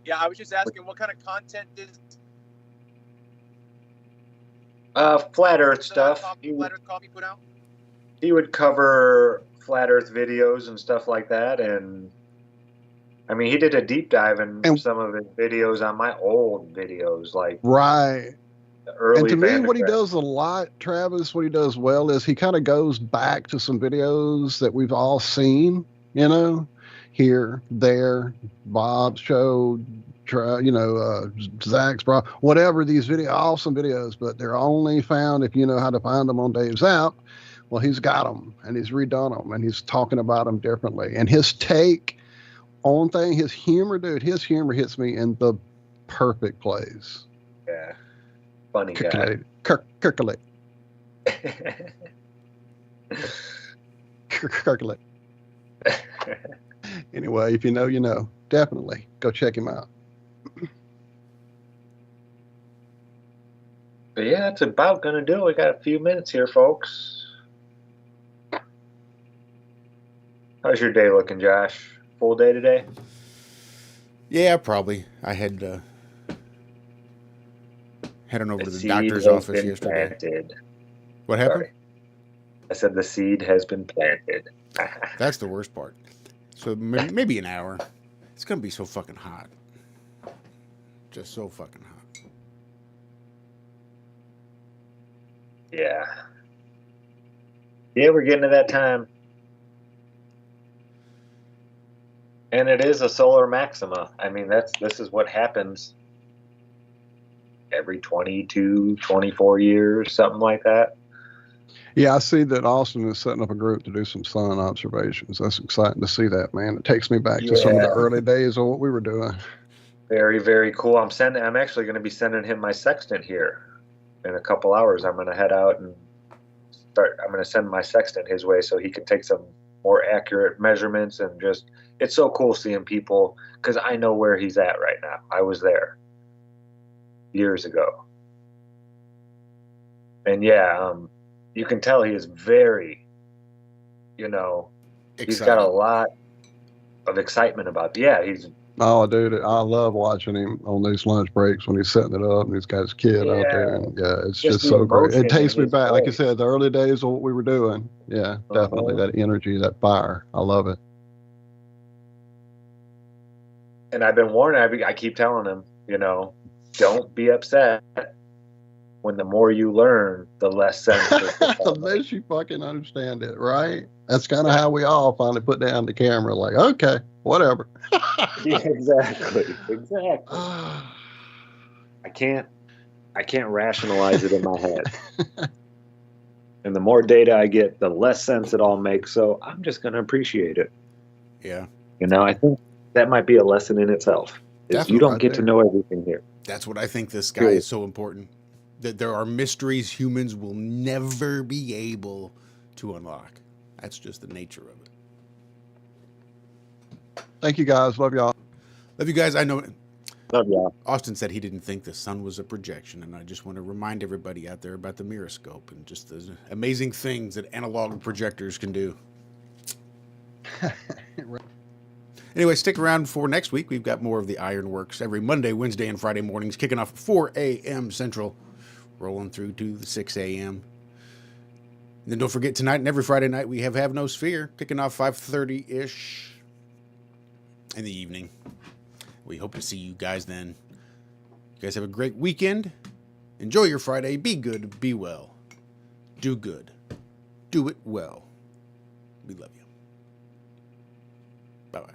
Yeah, I was just asking, what kind of content is Flat Earth stuff. Flat Earth Coffee put out? He would cover Flat Earth videos and stuff like that, and I mean, he did a deep dive in some of his videos on my old videos, like right. Early and to me, Vandergraft. what he does a lot, Travis, what he does well is he kind of goes back to some videos that we've all seen, you know, here, there, Bob's show, Zack's, whatever, these awesome videos, but they're only found if you know how to find them on Dave's app. Well, he's got them, and he's redone them, and he's talking about them differently. And his take on things, his humor, dude, his humor hits me in the perfect place. Yeah. Funny guy. Kirkle. Kirkle. Anyway, if you know, you know. Definitely go check him out. But yeah, that's about going to do it. We got a few minutes here, folks. How's your day looking, Josh? Full day today? Yeah, probably. I had heading over to the seed doctor's has office been yesterday. planted. What happened? Sorry. I said the seed has been planted. That's the worst part. So maybe an hour. It's going to be so fucking hot. Just so fucking hot. Yeah. Yeah, we're getting to that time. And it is a solar maxima. I mean, this is what happens every 22, 24 years, something like that. Yeah, I see that Austin is setting up a group to do some sun observations. That's exciting to see that, man. It takes me back to some of the early days of what we were doing. Very, very cool. I'm actually going to be sending him my sextant here in a couple hours. I'm going to head out and I'm going to send my sextant his way so he can take some more accurate measurements. And just, it's so cool seeing people, because I know where he's at right now. I was there years ago. And yeah, you can tell he is very, he's got a lot of excitement about it. Yeah, he's... Oh, dude, I love watching him on these lunch breaks when he's setting it up and he's got his kid out there. And yeah, it's just so great. It takes me back, like I said, the early days of what we were doing. Yeah, definitely. That energy, that fire. I love it. And I've been warning, I keep telling him, don't be upset. When the more you learn, the less sense. The less you fucking understand it, right? That's kind of how we all finally put down the camera, like, okay, whatever. Yeah, exactly. I can't rationalize it in my head. And the more data I get, the less sense it all makes. So I'm just going to appreciate it. Yeah. I think that might be a lesson in itself. You don't get to know everything here. That's what I think this guy is so important. That there are mysteries humans will never be able to unlock. That's just the nature of it. Thank you, guys. Love y'all. Love you guys. I know. Love y'all. Austin said he didn't think the sun was a projection, and I just want to remind everybody out there about the miroscope and just the amazing things that analog projectors can do. Anyway, stick around for next week. We've got more of the Ironworks every Monday, Wednesday, and Friday mornings, kicking off at 4 a.m. Central, rolling through to the 6 a.m. And then don't forget, tonight and every Friday night, we have No Sphere, kicking off 5:30-ish in the evening. We hope to see you guys then. You guys have a great weekend. Enjoy your Friday. Be good. Be well. Do good. Do it well. We love you. Bye-bye.